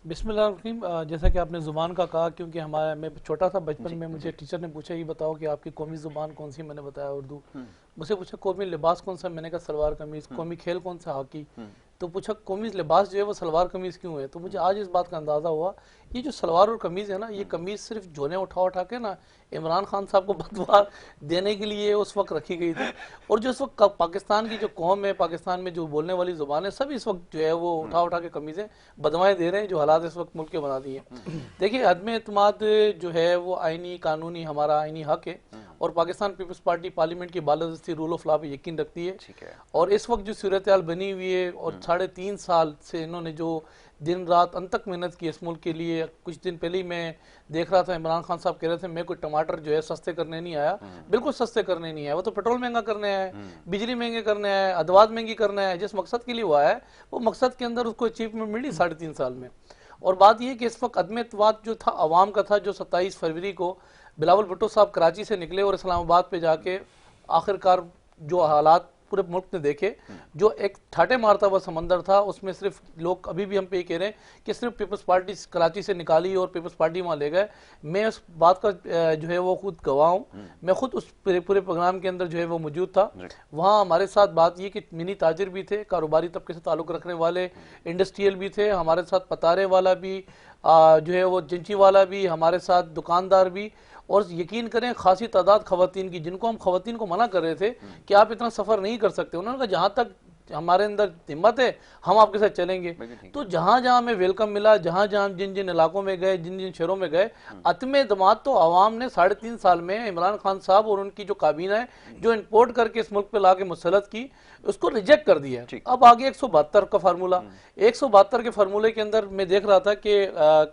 बिस्मिल्लाहिर्रहमानिर्रहीम। जैसा कि आपने ज़ुबान का कहा, क्योंकि हमारा, मैं छोटा था बचपन में, मुझे टीचर ने पूछा ये बताओ कि आपकी कौमी ज़ुबान कौन सी, मैंने बताया उर्दू। मुझसे पूछा कौमी लिबास कौन सा, मैंने कहा सलवार कमीज़। कौमी खेल कौन सा, हॉकी। तो पूछा कमीज लिबास जो है वो सलवार कमीज क्यों है, तो मुझे आज इस बात का अंदाजा हुआ ये जो सलवार और कमीज है ना, ये कमीज सिर्फ जोने उठा उठा के ना इमरान खान साहब को बदवा देने के लिए उस वक्त रखी गई थी। और जो इस वक्त पाकिस्तान की जो कौम है, पाकिस्तान में जो बोलने वाली जुबान है, सब इस वक्त जो है वो उठा उठा के कमीजें बदवाएं दे रहे हैं जो हालात इस वक्त मुल्क के बना दिए हैं। देखिए अदम एतमाद जो है वो आईनी कानूनी हमारा आईनी हक है और पाकिस्तान पीपल्स पार्टी पार्लियामेंट की बालादस्ती रूल ऑफ लॉ पे यकीन रखती है। और इस वक्त जो सूरत हाल बनी हुई है और 3.5 साल से इन्होंने जो दिन रात अंतक मेहनत की इस मुल्क के लिए, कुछ दिन पहले ही मैं देख रहा था इमरान खान साहब कह रहे थे मैं कोई टमाटर जो है सस्ते करने नहीं आया, बिल्कुल सस्ते करने नहीं आया, वो तो पेट्रोल महंगा करने आया है, बिजली महंगे करने आया है, अदवात महंगी करने आया है। जिस मकसद के लिए वो आया है वो मकसद के अंदर उसको अचीवमेंट मिली 3.5 साल में। और बात यह कि इस वक्त अदम एतमाद जो था अवाम का था, जो 27 फरवरी को बिलावल भुट्टो साहब कराची से निकले और इस्लामाबाद पे जाके आखिरकार जो हालात पूरे मुल्क ने देखे, जो एक ठाटे मारता हुआ समंदर था, उसमें सिर्फ लोग अभी भी हम पे कह रहे हैं कि सिर्फ पीपल्स पार्टी कराची से निकाली और पीपल्स पार्टी वहाँ ले गए। मैं उस बात का जो है वो खुद गवाह हूँ, मैं खुद उस पूरे प्रोग्राम के अंदर जो है वो मौजूद था। वहाँ हमारे साथ बात ये कि मिनी ताजिर भी थे, कारोबारी तबके से ताल्लुक़ रखने वाले, इंडस्ट्रियल भी थे, हमारे साथ पतारे वाला भी जो है वो जिंची वाला भी, हमारे साथ दुकानदार भी, और यकीन करें खासी तादाद खवातीन की, जिनको हम खवातीन को मना कर रहे थे कि आप इतना सफ़र नहीं कर सकते। उन्होंने कहा जहाँ तक हमारे अंदर हिम्मत है हम आपके साथ चलेंगे। तो जहाँ जहाँ हमें वेलकम मिला, जहाँ जहाँ हम जिन जिन इलाकों में गए, जिन जिन शहरों में गए, अतम एतमाद तो आवाम ने 3.5 साल में इमरान खान साहब और उनकी जो काबीना है जो इंपोर्ट करके इस मुल्क पे ला के मुसलत की, उसको रिजेक्ट कर दिया। अब आगे 172 का फार्मूला, 172 के फार्मूले के अंदर मैं देख रहा था कि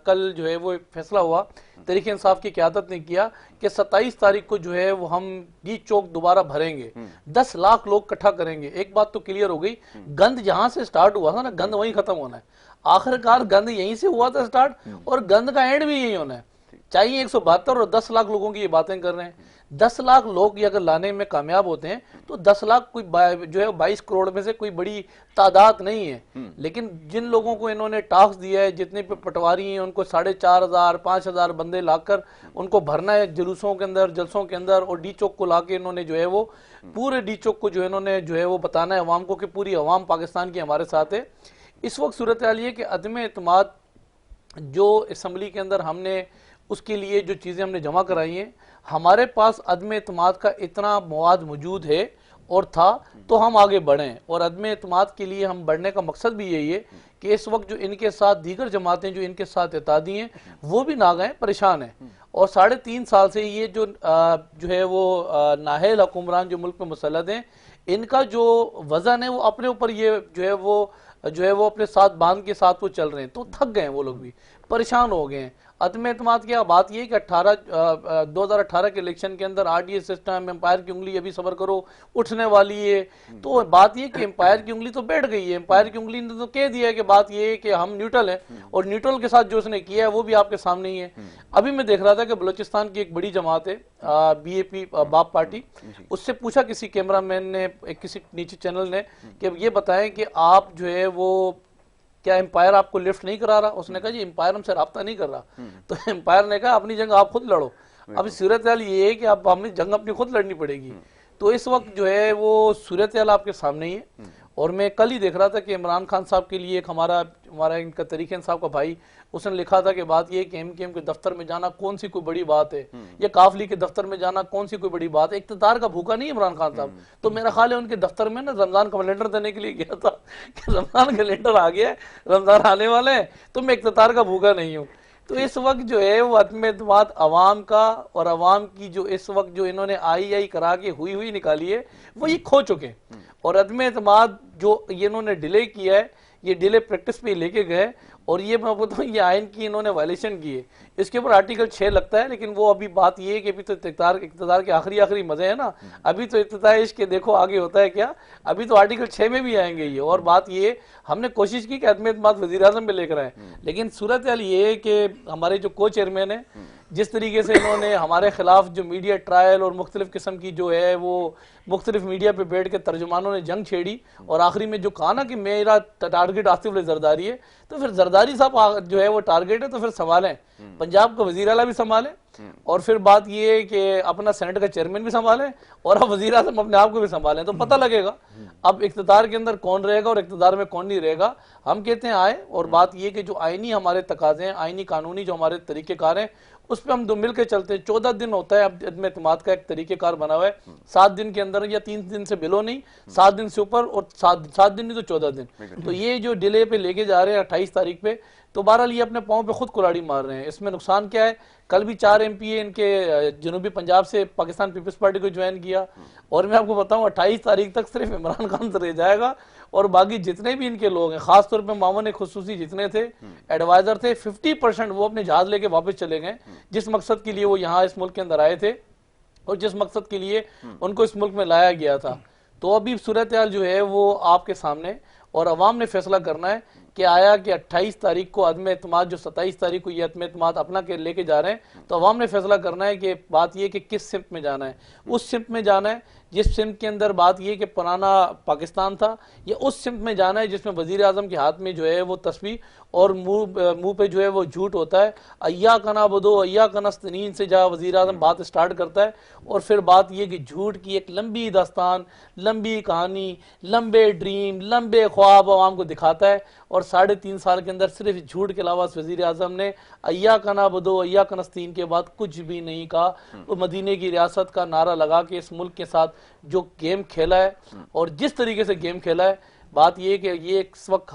कल जो है वो फैसला हुआ, तहरीक इंसाफ की क़यादत ने किया कि 27 तारीख को जो है वो हम डी चौक दोबारा भरेंगे, 10 लाख लोग इकट्ठा करेंगे। एक बात तो क्लियर हो गई, गंद जहां से स्टार्ट हुआ था ना, गंद वहीं खत्म होना है। आखिरकार गंद यहीं से हुआ था स्टार्ट और गंद का एंड भी यही होना है। चाहिए 172 और 10 लाख लोगों की ये बातें कर रहे हैं। 10 लाख लोग ये अगर लाने में कामयाब होते हैं तो 10 लाख कोई जो है 22 करोड़ में से कोई बड़ी तादाद नहीं है। लेकिन जिन लोगों को इन्होंने टास्क दिया है, जितने पे पटवारी हैं उनको 4,500 5,000 बंदे लाकर उनको भरना है जुलूसों के अंदर, जलसों के अंदर, और डी चौक को लाके इन्होंने जो है वो पूरे डी चौक को जो इन्होंने जो है वो बताना है अवाम को कि पूरी अवाम पाकिस्तान की हमारे साथ है। इस वक्त सूरत हाल ये कि अदम एतमाद जो असम्बली के अंदर हमने उसके लिए जो चीज़ें हमने जमा कराई हैं, हमारे पास अदम एतमाद का इतना मवाद मौजूद है और था तो हम आगे बढ़ें। और अदम एतमाद के लिए हम बढ़ने का मकसद भी यही है कि इस वक्त जो इनके साथ दीगर जमातें जो इनके साथ इत्तेहादी हैं वो भी ना गए, परेशान हैं। और 3.5 साल से ये जो है वो नाहल हुक्मरान जो मुल्क में मुसल्लत हैं, इनका जो वजन है वो अपने ऊपर ये जो है वो अपने साथ बांध के साथ वो चल रहे हैं, तो थक गए हैं वो लोग भी, परेशान हो गए हैं। अदम एतमाद की बात ये कि 2018 के इलेक्शन के अंदर RDA सिस्टम, एम्पायर की उंगली अभी सबर करो उठने वाली है। तो बात ये कि एम्पायर की उंगली तो बैठ गई है, एम्पायर की उंगली ने तो कह दिया है कि बात ये है कि हम न्यूट्रल हैं, और न्यूट्रल के साथ जो उसने किया है वो भी आपके सामने ही है। अभी मैं देख रहा था कि बलूचिस्तान की एक बड़ी जमात है BAP बाप पार्टी, उससे पूछा किसी कैमरामैन ने, किसी नीचे चैनल ने, कि ये बताएं कि आप जो है वो क्या एम्पायर आपको लिफ्ट नहीं करा रहा? उसने कहा जी एम्पायर हमसे राब्ता नहीं कर रहा। तो एम्पायर ने कहा अपनी जंग आप खुद लड़ो। अब सूरत हाल ये है कि अब हमें जंग अपनी खुद लड़नी पड़ेगी। तो इस वक्त जो है वो सूरत हाल आपके सामने ही है। और मैं कल ही देख रहा था कि इमरान खान साहब के लिए एक हमारा इनका तरीके साहब का भाई, उसने लिखा था कि बात ये कि MKM के दफ्तर में जाना कौन सी कोई बड़ी बात है, या काफली के दफ्तर में जाना कौन सी कोई बड़ी बात है। इख्तियार का भूखा नहीं इमरान खान साहब। तो मेरा ख्याल है उनके दफ्तर में ना रमजान का कैलेंडर देने के लिए गया था कि रमजान कैलेंडर आ गया है, रमजान आने वाले हैं, तो मैं इख्तियार का भूखा नहीं हूँ। तो इस वक्त जो है वो अदम एतमाद अवाम का, और अवाम की जो इस वक्त जो इन्होंने आई करा के हुई निकाली है वो ये खो चुके हैं। और अदम एतमाद जो ये इन्होंने डिले किया है, ये डिले प्रैक्टिस पे लेके गए, और ये मैं बताऊँ ये आइन की इन्होंने वायलेशन की है। इसके ऊपर आर्टिकल 6 लगता है, लेकिन वो अभी बात ये है कि अभी तो इक़्तिदार के आखिरी मजे हैं ना, अभी तो इक़्तिदार इसके देखो आगे होता है क्या, अभी तो आर्टिकल 6 में भी आएंगे ये। और बात ये हमने कोशिश की कि अदम एतमाद वज़ीर-ए-आज़म पे लेकर आए, लेकिन सूरत हाल ये है कि हमारे जो को चेयरमैन है, जिस तरीके से इन्होंने हमारे खिलाफ जो मीडिया ट्रायल और मुख्तलिफ किस्म की जो है वो मुख्तलिफ मीडिया पे बैठ के तर्जुमानों ने जंग छेड़ी, और आखिरी में जो कहा ना कि मेरा टारगेट आसिफ अली जरदारी है, तो फिर जरदारी साहब जो है वो टारगेट है, तो फिर सवाल है पंजाब का वजीर आला भी संभालें और फिर बात ये है कि अपना सेनेट का चेयरमैन भी संभालें और अब वजीर आजम अपने आप को भी संभालें, तो पता लगेगा अब इख्तिदार के अंदर कौन रहेगा और इख्तिदार में कौन नहीं रहेगा। हम कहते हैं आए, और बात ये कि जो आईनी हमारे तकाजे हैं, आईनी कानूनी जो हमारे तरीकेकार हैं, उस पर हम दो मिल के चलते हैं। 14 दिन होता है अब इदम एतमाद का एक तरीकेकार बना हुआ है, 7 दिन के अंदर या 3 दिन से बिलो नहीं, 7 दिन से ऊपर और 7 दिन नहीं तो 14 दिन। तो ये जो डिले पे लेके जा रहे हैं 28 तारीख पे, तो बहरहाल ये अपने पाँव पे खुद कुल्हाड़ी मार रहे हैं। इसमें नुकसान क्या है, कल भी 4 MPA इनके जनूबी पंजाब से पाकिस्तान पीपल्स पार्टी को ज्वाइन किया, और मैं आपको बताऊं 28 तारीख तक सिर्फ इमरान खान से रह जाएगा और बाकी जितने भी इनके लोग हैं, खासतौर पे मामून खुसूसी जितने थे एडवाइजर थे, 50% वो अपने जहाज लेके वापस चले गए जिस मकसद के लिए वो यहाँ इस मुल्क के अंदर आए थे और जिस मकसद के लिए उनको इस मुल्क में लाया गया था। तो अभी सूरत हाल जो है वो आपके सामने, और अवाम ने फैसला करना है कि आया कि 28 तारीख को अदम एतमाद, जो 27 तारीख को ये अदम एतमाद अपना के लेके जा रहे हैं, तो अवाम ने फैसला करना है कि बात ये कि किस सिमत में जाना है। उस सिमत में जाना है जिस सिमत के अंदर बात ये कि पुराना पाकिस्तान था, या उस सिमत में जाना है जिसमें वजीर आजम के हाथ में जो है वो तस्वीर और मुंह पे जो है वो झूठ होता है। अय्या कना बदो अय्या कनस्तनीन से जहाँ वजीर आजम बात स्टार्ट करता है, और फिर बात ये कि झूठ की एक लंबी दास्तान, लंबी कहानी, लंबे ड्रीम, लंबे ख्वाब आवाम को दिखाता है, और 3.5 साल के अंदर सिर्फ झूठ के अलावा वजीर आजम ने अय्या कना बदो अय्या कनस्तीन के बाद कुछ भी नहीं कहा। तो मदीने की रियासत का नारा लगा के इस मुल्क के साथ जो गेम खेला है और जिस तरीके से गेम खेला है, बात ये कि ये इस वक्त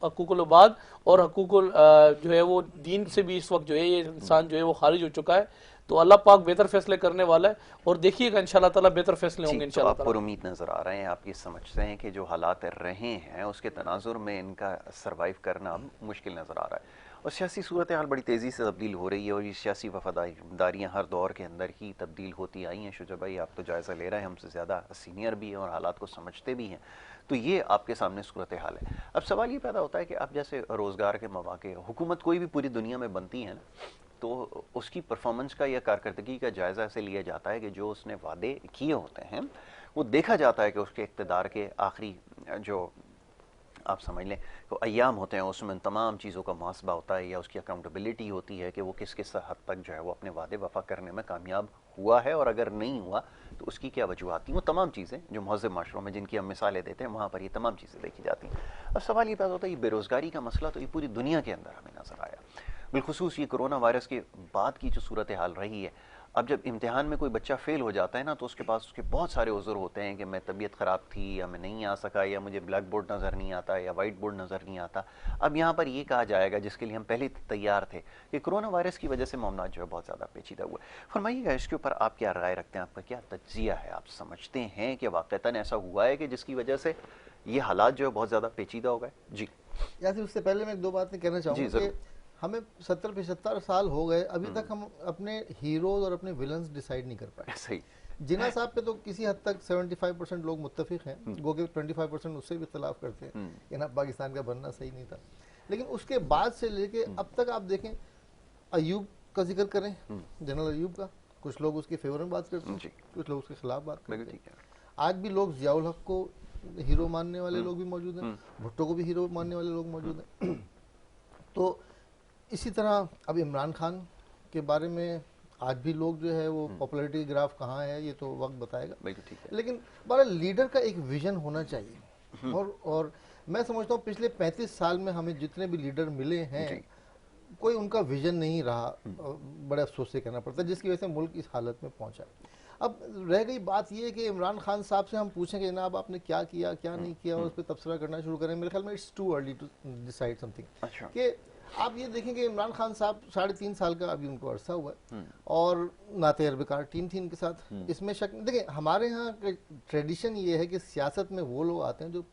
हकूकुल इबाद और हकूकुल जो है वो दीन से भी इस वक्त जो है ये इंसान जो है वो खारिज हो चुका है। तो अल्लाह पाक बेहतर फैसले करने वाला है, और देखिएगा इंशाल्लाह ताला बेहतर फैसले होंगे इंशाल्लाह ताला। आप पर उम्मीद नज़र आ रहे हैं, आप ये समझते हैं कि जो हालात रहे हैं उसके तनाजुर में इनका सर्वाइव करना मुश्किल नज़र आ रहा है, और सियासी सूरत हाल बड़ी तेज़ी से तब्दील हो रही है, और ये सियासी वफादारियाँ हर दौर के अंदर ही तब्दील होती आई हैं। शुजा भाई, आप तो जायज़ा ले रहे हैं, हमसे ज़्यादा सीनियर भी हैं और हालात को समझते भी हैं, तो ये आपके सामने सूरत हाल है। अब सवाल ये पैदा होता है कि अब जैसे रोज़गार के मौके, हुकूमत कोई भी पूरी दुनिया में बनती है ना, तो उसकी परफॉर्मेंस का या कारकर्दगी का जायज़ा ऐसे लिया जाता है कि जो उसने वादे किए होते हैं वो देखा जाता है कि उसके इक़्तिदार के आखिरी जो आप समझ लें तो अय्याम होते हैं, उसमें तमाम चीज़ों का मुहासबा होता है, या उसकी अकाउंटेबिलिटी होती है कि वो किस किस हद तक जो है वो अपने वादे वफा करने में कामयाब हुआ है, और अगर नहीं हुआ तो उसकी क्या वजूहत थी। वो तमाम चीज़ें जो महज़ब माशरों में जिनकी हम मिसालें देते हैं वहाँ पर ये तमाम चीज़ें देखी जाती हैं। अब सवाल ये पैदा होता है, ये बेरोज़गारी का मसला तो ये पूरी दुनिया के अंदर हमें नज़र आया, बिलखुसूस ये कोरोना वायरस के बाद की जो सूरत हाल रही है। अब जब इम्तिहान में कोई बच्चा फेल हो जाता है ना, तो उसके पास उसके बहुत सारे उज़र होते हैं कि मैं तबीयत ख़राब थी, या मैं नहीं आ सका, या मुझे ब्लैक बोर्ड नज़र नहीं आता, या वाइट बोर्ड नज़र नहीं आता। अब यहाँ पर ये कहा जाएगा, जिसके लिए हम पहले तैयार थे, कि कोरोना वायरस की वजह से मामला जो है बहुत ज़्यादा पेचीदा हुआ है। फरमाइएगा इसके ऊपर आप क्या राय रखते हैं, आपका क्या तज्जिया है? आप समझते हैं कि वाक़तन ऐसा हुआ है कि जिसकी वजह से ये हालात जो है बहुत ज़्यादा पेचीदा हो गए? जी यासिर, उससे पहले मैं 2 बातें कहना चाहूँगा कि हमें 70-75 साल हो गए, अभी तक हम अपने हीरोज और अपने विलन्स डिसाइड नहीं कर पाए। सही। जिन्ना साहब पे तो किसी हद तक 75% लोग मुत्तफिक हैं, गो के 25% उससे भी इख्तलाफ करते हैं कि ना पाकिस्तान का बनना सही नहीं था। लेकिन उसके बाद से लेके अब तक आप देखें, अयूब का जिक्र करें, जनरल अयूब का, कुछ लोग उसके फेवर में बात करते हैं, कुछ लोग उसके खिलाफ बात करते हैं। आज भी लोग जियाउल हक को हीरो मानने वाले लोग भी मौजूद हैं, भुट्टो को भी हीरो मानने वाले लोग मौजूद हैं। तो इसी तरह अब इमरान खान के बारे में आज भी लोग जो है वो पॉपुलैरिटी ग्राफ कहाँ है ये तो वक्त बताएगा। ठीक है। लेकिन बड़ा लीडर का एक विजन होना चाहिए, और मैं समझता हूँ पिछले 35 साल में हमें जितने भी लीडर मिले हैं, कोई उनका विजन नहीं रहा, बड़े अफसोस से कहना पड़ता है, जिसकी वजह से मुल्क इस हालत में पहुंचा। अब रह गई बात ये कि इमरान खान साहब से हम पूछें कि जनाब आपने क्या किया क्या नहीं किया, और उस पर तबसरा करना शुरू करें, मेरे ख्याल में it's too early to decide something. कि आप ये देखें कि इमरान खान साहब 3.5 साल का अभी उनको अरसा हुआ है, और नाते बेकार टीम थी इनके साथ, इसमें शक। देखिए हमारे यहाँ ट्रेडिशन ये है कि सियासत में वो लोग आते हैं जो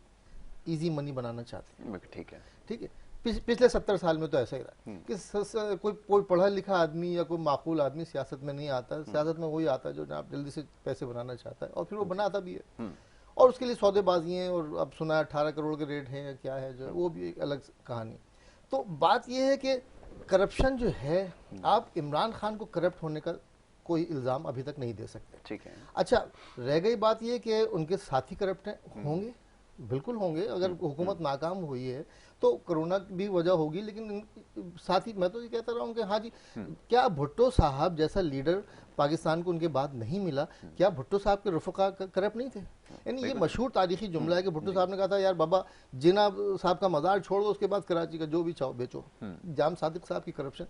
इजी मनी बनाना चाहते हैं। ठीक है, पिछले 70 साल में तो ऐसा ही रहा कि कोई पढ़ा लिखा आदमी या कोई माकूल आदमी सियासत में नहीं आता। सियासत में वही आता है जो आप जल्दी से पैसे बनाना चाहता है, और फिर वो बनाता भी है, और उसके लिए सौदेबाजी हैं, और अब सुना 18 करोड़ के रेट हैं या क्या है, जो वो भी एक अलग कहानी। तो बात यह है कि करप्शन जो है, आप इमरान खान को करप्ट होने का कोई इल्ज़ाम अभी तक नहीं दे सकते। ठीक है। अच्छा, रह गई बात यह कि उनके साथी करप्ट होंगे, बिल्कुल होंगे। अगर हुकूमत नाकाम हुई है तो कोरोना भी वजह होगी, लेकिन साथ ही मैं तो ये कहता रहा हूँ कि हाँ जी, क्या भुट्टो साहब जैसा लीडर पाकिस्तान को उनके बाद नहीं मिला? क्या भुट्टो साहब के रफका करप्ट नहीं थे? यानी ये मशहूर तारीखी जुमला है कि भुट्टो साहब ने कहा था, यार बाबा जिन्ना साहब का मज़ार छोड़ दो, उसके बाद कराची का जो भी चाहो बेचो। जाम सादिक साहब की करप्शन,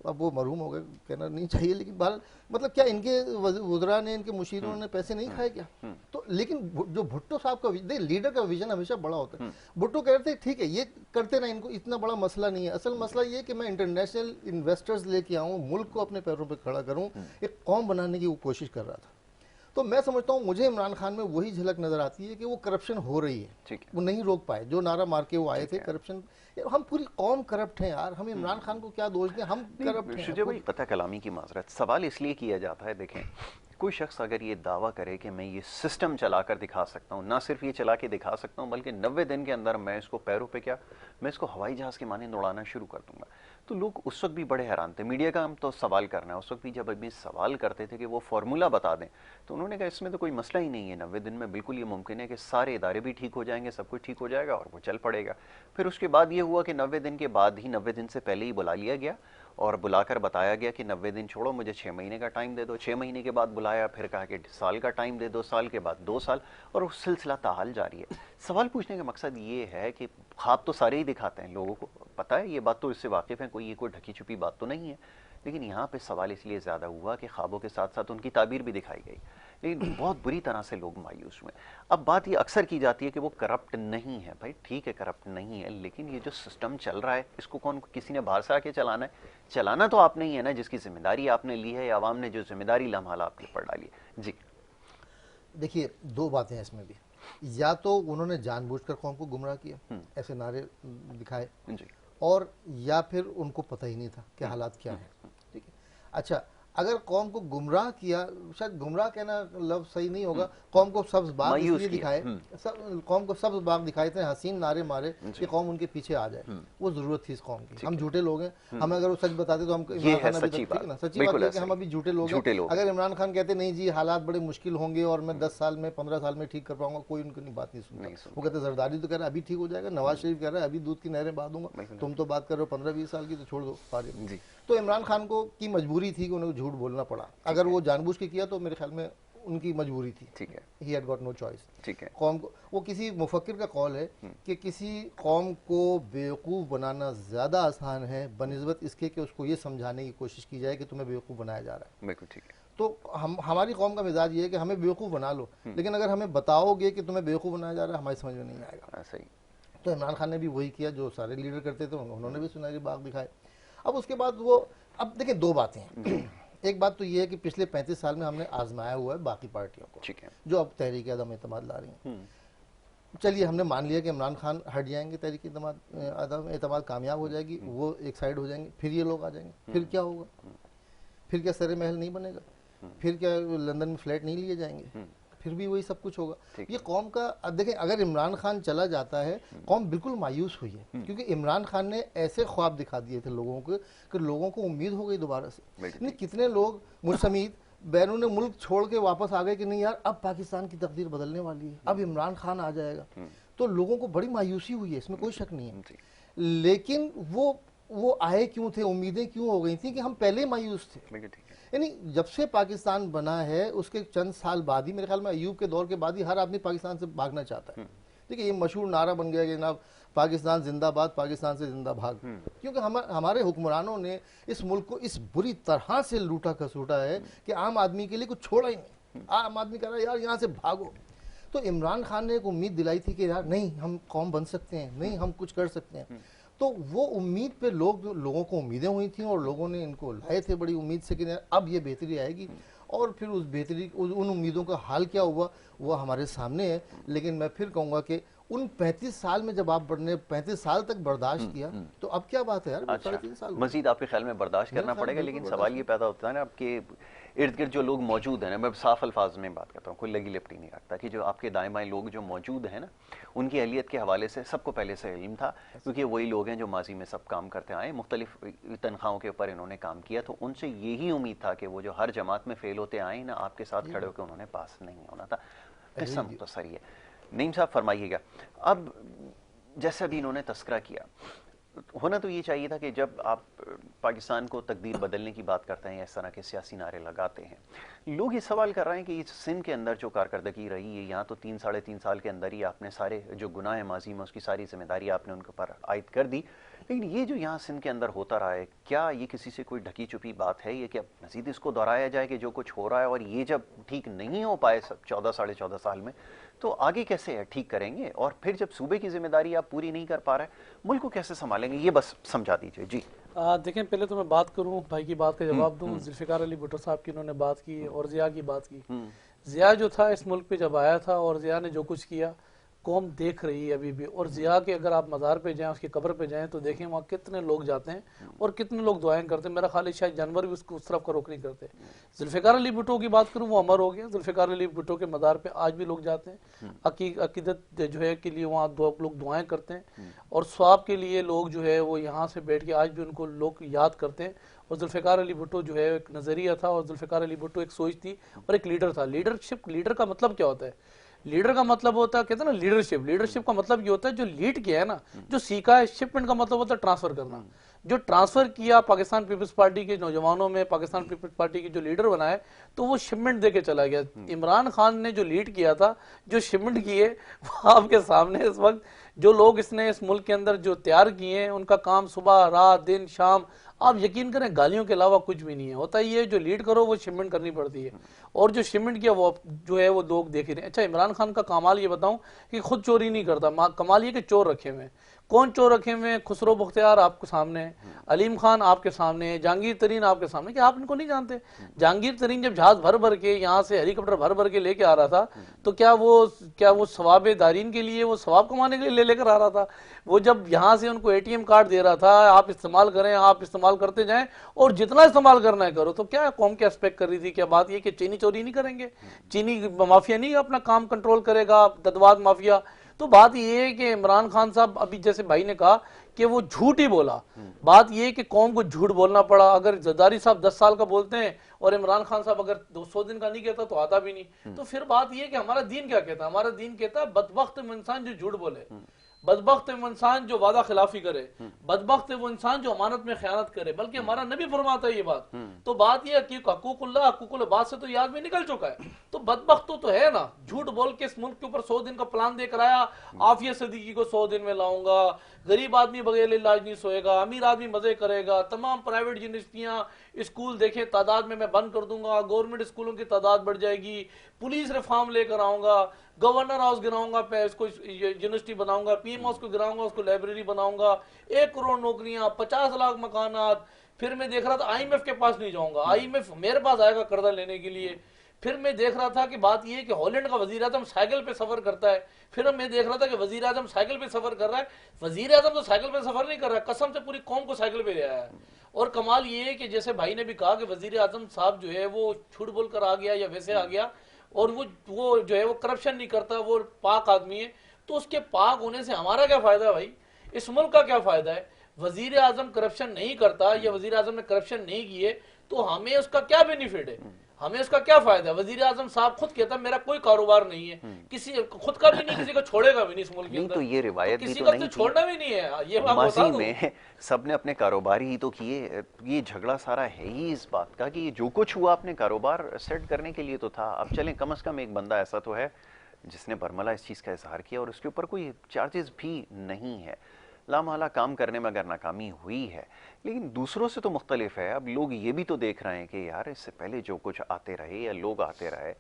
अब वो मरहूम हो गए, कहना नहीं चाहिए, लेकिन बहरहाल मतलब क्या इनके वज़रा ने, इनके मुशीरों ने पैसे नहीं खाए क्या? तो लेकिन जो भुट्टो साहब का लीडर का विजन हमेशा बड़ा होता है। भुट्टो कह रहे थे ठीक है ये करते ना, इनको इतना बड़ा मसला नहीं है। असल मसला ये कि मैं इंटरनेशनल इन्वेस्टर्स लेके आऊँ, मुल्क को अपने पैरों पर खड़ा करूँ, एक कौम बनाने की वो कोशिश कर रहा था। तो मैं समझता हूँ मुझे इमरान खान में वही झलक नजर आती है कि वो करप्शन हो रही है, वो नहीं रोक पाए। जो नारा मार के वो आए थे करप्शन, हम पूरी कौम करप्ट हैं यार, हम इमरान खान को क्या दोष दें, हम करप्ट हैं। शुजा भाई पता कलामी की माजरत, सवाल इसलिए किया जाता है, देखें कोई शख्स अगर ये दावा करे कि मैं ये सिस्टम चलाकर दिखा सकता हूँ, ना सिर्फ ये चला के दिखा सकता हूँ बल्कि 90 दिन के अंदर मैं इसको पैरों पे क्या, मैं इसको हवाई जहाज के माने उड़ाना शुरू कर दूंगा, तो लोग उस वक्त भी बड़े हैरान थे। मीडिया का हम तो सवाल करना है, उस वक्त भी जब अभी सवाल करते थे कि वो फार्मूला बता दें, तो उन्होंने कहा इसमें तो कोई मसला ही नहीं है, 90 दिन में बिल्कुल ये मुमकिन है कि सारे इदारे भी ठीक हो जाएंगे, सब कुछ ठीक हो जाएगा और वो चल पड़ेगा। फिर उसके बाद ये हुआ कि 90 दिन के बाद ही, 90 दिन से पहले ही बुला लिया गया और बुलाकर बताया गया कि 90 दिन छोड़ो, मुझे 6 महीने का टाइम दे दो। 6 महीने के बाद बुलाया, फिर कहा कि साल का टाइम दे दो, साल के बाद 2 साल, और वो सिलसिला ताहाल जारी है। सवाल पूछने का मकसद ये है कि ख्वाब तो सारे ही दिखाते हैं, लोगों को पता है, ये बात तो इससे वाकिफ़ है, कोई ढकी छुपी बात तो नहीं है, लेकिन यहाँ पे सवाल इसलिए ज़्यादा हुआ कि ख्वाबों के साथ साथ उनकी ताबीर भी दिखाई गई, लेकिन बहुत बुरी तरह से लोग मायूस हुए। अब बात ये अक्सर की जाती है कि वो करप्ट नहीं है। भाई ठीक है करप्ट नहीं है, लेकिन ये जो सिस्टम चल रहा है इसको कौन, किसी ने बाहर से आके चलाना है? चलाना तो आपने ही है ना, जिसकी जिम्मेदारी आपने ली है, या आवाम ने जो जिम्मेदारी लम्हाल आपके ऊपर डाली है। जी देखिए, दो बातें हैं इसमें भी। या तो उन्होंने जानबूझकर कौम को गुमराह किया, ऐसे नारे दिखाए जी, और या फिर उनको पता ही नहीं था कि हालात क्या हैं। ठीक है, अच्छा अगर कौम को गुमराह किया, शायद गुमराह कहना लफ्ज सही नहीं होगा, कौम को सब्ज बाग इसलिए दिखाए, कौम को सब्ज बाग दिखाए थे, हसीन नारे मारे कि कौम उनके पीछे आ जाए, वो जरूरत थी इस कौम की। हम झूठे लोग हैं, हमें अगर वो सच बताते तो हम इमरान खान अभी तक, ठीक ना, सच्ची बात है कि हम अभी झूठे लोग हैं। अगर इमरान खान कहते नहीं जी हालात बड़े मुश्किल होंगे और मैं 10 साल में 15 साल में ठीक कर पाऊंगा, कोई उनकी बात नहीं सुनता। वो कहते जरदारी तो कह रहा है अभी ठीक हो जाएगा, नवाज शरीफ कह रहा है अभी दूध की नहरें बहा दूंगा, तुम तो बात कर रहे हो 15-20 साल की, तो छोड़ दो सारे। तो इमरान खान को की मजबूरी थी कि उन्हें झूठ बोलना पड़ा। अगर वो जानबूझ के किया तो मेरे ख्याल में उनकी मजबूरी थी। ठीक है, he had got no choice. ठीक है, कौम को, वो किसी मुफक्किर का कॉल है कि किसी कौम को बेवकूफ़ बनाना ज़्यादा आसान है बनिस्बत इसके कि उसको ये समझाने की कोशिश की जाए कि तुम्हें बेवकूफ़ बनाया जा रहा है। बिल्कुल ठीक है। तो हमारी कौम का मिजाज ये है कि हमें बेवकूफ़ बना लो, लेकिन अगर हमें बताओगे कि तुम्हें बेवकूफ़ बनाया जा रहा है, हमारी समझ में नहीं आएगा। सही। तो इमरान खान ने भी वही किया जो सारे लीडर करते थे, उन्होंने भी सुनहरी बाग दिखाए। अब उसके बाद वो, अब देखिए दो बातें हैं। एक बात तो ये है कि पिछले 35 साल में हमने आजमाया हुआ है बाकी पार्टियों को, ठीक है, जो अब तहरीक अदम एतमाद ला रही हैं। चलिए हमने मान लिया कि इमरान खान हट जाएंगे, तहरीक अदम एतमाद कामयाब हो जाएगी, वो एक साइड हो जाएंगे, फिर ये लोग आ जाएंगे, फिर क्या होगा? फिर क्या सरे महल नहीं बनेगा? फिर क्या लंदन में फ्लैट नहीं लिए जाएंगे? फिर भी वही सब कुछ होगा। ये कौम का, देखें अगर इमरान खान चला जाता है, कौम बिल्कुल मायूस हुई है, क्योंकि इमरान खान ने ऐसे ख्वाब दिखा दिए थे लोगों को कि लोगों को उम्मीद हो गई दोबारा से। नहीं, कितने लोग मुझसमीत बैरून मुल्क छोड़ के वापस आ गए कि नहीं यार अब पाकिस्तान की तकदीर बदलने वाली है, अब इमरान खान आ जाएगा। तो लोगों को बड़ी मायूसी हुई है, इसमें कोई शक नहीं है। लेकिन वो आए क्यों थे, उम्मीदें क्यों हो गई थी कि हम पहले मायूस थे। यानी जब से पाकिस्तान बना है उसके चंद साल बाद ही, मेरे ख्याल में अयूब के दौर के बाद ही हर आदमी पाकिस्तान से भागना चाहता है। देखिए ये मशहूर नारा बन गया कि जनाब पाकिस्तान जिंदाबाद, पाकिस्तान से जिंदा भाग, क्योंकि हमारे हुक्मरानों ने इस मुल्क को इस बुरी तरह से लूटा खसूटा है कि आम आदमी के लिए कुछ छोड़ा ही नहीं। आम आदमी कह रहा है यार यहाँ से भागो। तो इमरान खान ने एक उम्मीद दिलाई थी कि यार नहीं हम कौम बन सकते हैं, नहीं हम कुछ कर सकते हैं। तो वो उम्मीद पे लोगों को उम्मीदें हुई थी और लोगों ने इनको लाए थे बड़ी उम्मीद से कि अब ये बेहतरी आएगी। और फिर उस बेहतरी, उन उम्मीदों का हाल क्या हुआ वो हमारे सामने है। लेकिन मैं फिर कहूँगा कि उन 35 साल में जब आप 35 साल तक बर्दाश्त किया तो अब क्या बात है यार, 3.5 साल मजीद आपके ख्याल में बर्दाश्त करना पड़ेगा। लेकिन सवाल ये पैदा होता है ना, आपके इर्द गिर्द जो लोग मौजूद हैं ना, मैं साफ अल्फाज में बात करता हूँ, कोई लगी लिपटी नहीं रखता, कि जो आपके दाएं बाएं लोग जो मौजूद हैं ना, उनकी अहलियत के हवाले से सबको पहले से इल्म था, क्योंकि वही लोग हैं जो माजी में सब काम करते आए, मुख्तलिफ तनख्वाहों के ऊपर इन्होंने काम किया, तो उनसे यही उम्मीद था कि वो जो हर जमात में फेल होते आए ना, आपके साथ खड़े होकर उन्होंने पास नहीं होना था। किस्सा मुख्तसर है। नईम साहब फरमाइएगा, अब जैसे अभी इन्होंने तस्करा किया, होना तो ये चाहिए था कि जब आप पाकिस्तान को तकदीर बदलने की बात करते हैं, इस तरह के सियासी नारे लगाते हैं, लोग ये सवाल कर रहे हैं कि इस सिंध के अंदर जो कारकर्दगी रही है, यहाँ तो 3-3.5 साल के अंदर ही आपने सारे जो गुनाह है माजी में उसकी सारी जिम्मेदारी आपने उनके ऊपर आयद कर दी, लेकिन ये जो यहाँ सिंध के अंदर होता रहा है, क्या ये किसी से कोई ढकी छुपी बात है? ये क्या मजीद इसको दोहराया जाए कि जो कुछ हो रहा है और ये जब ठीक नहीं हो पाए 14-14.5 साल में, तो आगे कैसे ठीक करेंगे? और फिर जब सूबे की जिम्मेदारी आप पूरी नहीं कर पा रहे, मुल्क को कैसे संभालेंगे? ये बस समझा दीजिए जी। देखें, पहले तो मैं बात करूं, भाई की बात का जवाब दूं। जुल्फिकार अली भुट्टो साहब की इन्होंने बात की और जिया की बात की। जिया जो था इस मुल्क पे जब आया था और जिया ने जो कुछ किया कौम देख रही है अभी भी। और जिया के अगर आप मज़ार पे जाएं, उसकी कब्र पे जाएं, तो देखें वहाँ कितने लोग जाते हैं और कितने लोग दुआएं करते हैं। मेरा ख्याल है शायद जानवर भी उसको उस तरफ का रुख नहीं करते। जुल्फिकार अली भुट्टो की बात करूँ, वो अमर हो गया। जुल्फिकार अली भुट्टो के मज़ार पे आज भी लोग जाते हैं, अकीदत जो है के लिए वहाँ लोग दुआएं करते हैं, और स्वाब के लिए लोग जो है वो यहाँ से बैठ के आज भी उनको लोग याद करते हैं। और जुल्फिकार अली भुट्टो जो है एक नज़रिया था, और जुल्फिकार अली भुट्टो एक सोच थी और एक लीडर था। लीडर का मतलब क्या होता है? लीडर का मतलब होता है, कहते हैं ना लीडरशिप का मतलब ये होता है जो लीड किया है ना, जो सीखा है। शिपमेंट का मतलब होता है ट्रांसफर करना। जो ट्रांसफर किया पाकिस्तान पीपल्स पार्टी के नौजवानों में, पाकिस्तान पीपल्स पार्टी के जो लीडर बनाए, तो वो शिपमेंट दे के चला गया। इमरान खान ने जो लीड किया था, जो शिपमेंट किए, वो आपके सामने इस वक्त जो लोग इसने इस मुल्क के अंदर जो तैयार किए हैं, उनका काम सुबह रात दिन शाम, आप यकीन करें गालियों के अलावा कुछ भी नहीं है। होता ही है जो लीड करो वो शिपमेंट करनी पड़ती है, और जो शिपमेंट किया वो जो है वो लोग देख रहे हैं। अच्छा, इमरान खान का कमाल ये बताऊं कि खुद चोरी नहीं करता, कमाल ये कि चोर रखे हुए हैं। कौन चोर रखे हुए हैं? खुसरो बख्तियार आपके सामने है, अलीम खान आपके सामने है, जहांगीर तरीन आपके सामने। क्या आप इनको नहीं जानते? जहांगीर तरीन जब जहाज भर भर के यहाँ से हेलीकॉप्टर भर भर के लेके आ रहा था, तो क्या वो सवाब दारीन के लिए, वो सवाब कमाने के लिए ले लेकर आ रहा था? वो जब यहाँ से उनको एटीएम कार्ड दे रहा था, आप इस्तेमाल करें, आप इस्तेमाल करते जाएं, और जितना इस्तेमाल करना है करो। तो क्या कौम के एस्पेक्ट कर रही थी? क्या बात ये कि चीनी चोरी नहीं करेंगे, चीनी माफिया नहीं अपना काम कंट्रोल करेगा, ददवाद माफिया? तो बात ये है कि इमरान खान साहब, अभी जैसे भाई ने कहा कि वो झूठ ही बोला, बात ये है कि कौम को झूठ बोलना पड़ा। अगर जरदारी साहब 10 साल का बोलते हैं और इमरान खान साहब अगर 200 दिन का नहीं कहता तो आता भी नहीं। तो फिर बात ये है कि हमारा दीन क्या कहता है? हमारा दीन कहता है बदबख्त वो इंसान जो झूठ बोले, बदबख्त वो इंसान जो वादा खिलाफी करे, बदबख्त वो इंसान जो अमानत में खयानत करे। बल्कि हमारा नबी फरमाता है ये बात। तो बात ये है कि हकूकुल्लाह, हकूकुल बात से तो ये आदमी निकल चुका है, तो बदबख्त तो है ना। झूठ बोल के इस मुल्क के ऊपर 100 दिन का प्लान देकर आया, आफिया सदीकी को 100 दिन में लाऊंगा, गरीब आदमी बगैर इलाज नहीं सोएगा, अमीर आदमी मजे करेगा, तमाम प्राइवेट यूनिवर्सिटियां स्कूल देखे तादाद में मैं बंद कर दूंगा, गवर्नमेंट स्कूलों की तादाद बढ़ जाएगी, पुलिस रिफॉर्म लेकर आऊंगा, गवर्नर हाउस गिराऊंगा, इसको यूनिवर्सिटी बनाऊंगा, पीएम हाउस को गिराऊंगा, उसको लाइब्रेरी बनाऊंगा, 1 करोड़ नौकरियां, 50 लाख मकानात। फिर मैं देख रहा था आईएमएफ के पास नहीं जाऊंगा, आईएमएफ मेरे पास आएगा कर्जा लेने के लिए। फिर मैं देख रहा था कि बात यह है कि हॉलैंड का वजीर आजम साइकिल पे सफर करता है। फिर मैं देख रहा था कि वजीर आजम साइकिल पे सफर कर रहा है। वजीर आजम तो साइकिल पे सफर नहीं कर रहा है, कसम से पूरी कौम को साइकिल पे ले आया है। और कमाल ये है कि जैसे भाई ने भी कहा कि वजीर आजम साहब जो है वो झूठ बोलकर आ गया या वैसे आ गया, और वो जो है वो करप्शन नहीं करता, वो पाक आदमी है। तो उसके पाक होने से हमारा क्या फायदा है भाई? इस मुल्क का क्या फायदा है? वजीर आजम करप्शन नहीं करता या वजीर आजम ने करप्शन नहीं किए तो हमें उसका क्या बेनिफिट है? हमें उसका क्या फायदा? वजीर आजम साहब खुद कहता मेरा कोई कारोबार नहीं है, किसी खुद का भी नहीं, किसी को छोड़ेगा भी नहीं इस मुल्क के अंदर। तो ये रिवायत किसी भी तो का नहीं तो छोड़ना भी नहीं है। ये माजी में सबने अपने कारोबार ही तो किए। ये झगड़ा सारा है ही इस बात का कि जो कुछ हुआ अपने कारोबार सेट करने के लिए तो था। अब चलें, कम से कम एक बंदा ऐसा तो है जिसने बरमला इस चीज़ का इजहार किया और उसके ऊपर कोई चार्जेस भी नहीं है। लामहला काम करने में अगर नाकामी हुई है, लेकिन दूसरों से तो मुख्तलिफ है। अब लोग ये भी तो देख रहे हैं कि यार इससे पहले जो कुछ आते रहे या लोग आते रहे,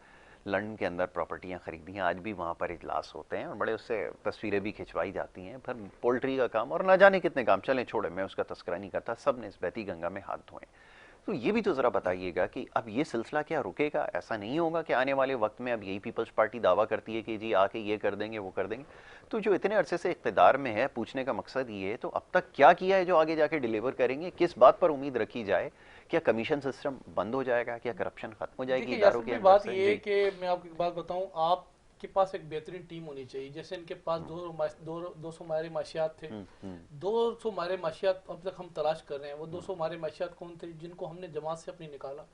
लंदन के अंदर प्रॉपर्टियां खरीदी हैं, आज भी वहाँ पर इजलास होते हैं और बड़े उससे तस्वीरें भी खिंचवाई जाती हैं। फिर पोल्ट्री का काम और ना जाने कितने काम, चलें छोड़े, मैं उसका तस्करा नहीं करता, सब ने इस बहती गंगा में हाथ धोए। तो ये भी तो ज़रा बताइएगा कि अब ये सिलसिला क्या रुकेगा? ऐसा नहीं होगा कि आने वाले वक्त में अब यही पीपल्स पार्टी दावा करती है कि जी आके ये कर देंगे वो कर देंगे। तो जो इतने अरसे से इख्तिदार में है, पूछने का मकसद ये है, तो अब तक क्या किया है जो आगे जाके डिलीवर करेंगे? किस बात पर उम्मीद रखी जाए? क्या कमीशन सिस्टम बंद हो जाएगा? क्या करप्शन खत्म हो जाएगी इदारों के अंदर? बात ये है कि मैं आपको एक बात बताऊं, आपके पास एक बेहतरीन टीम होनी चाहिए। जैसे इनके पास 200 माहिर माशियात थे, 200 माहिर माशियात अब तक हम तलाश कर रहे हैं। वो 200 माहिर माशियात कौन थे? जिनको हमने जमात से अपनी निकाला,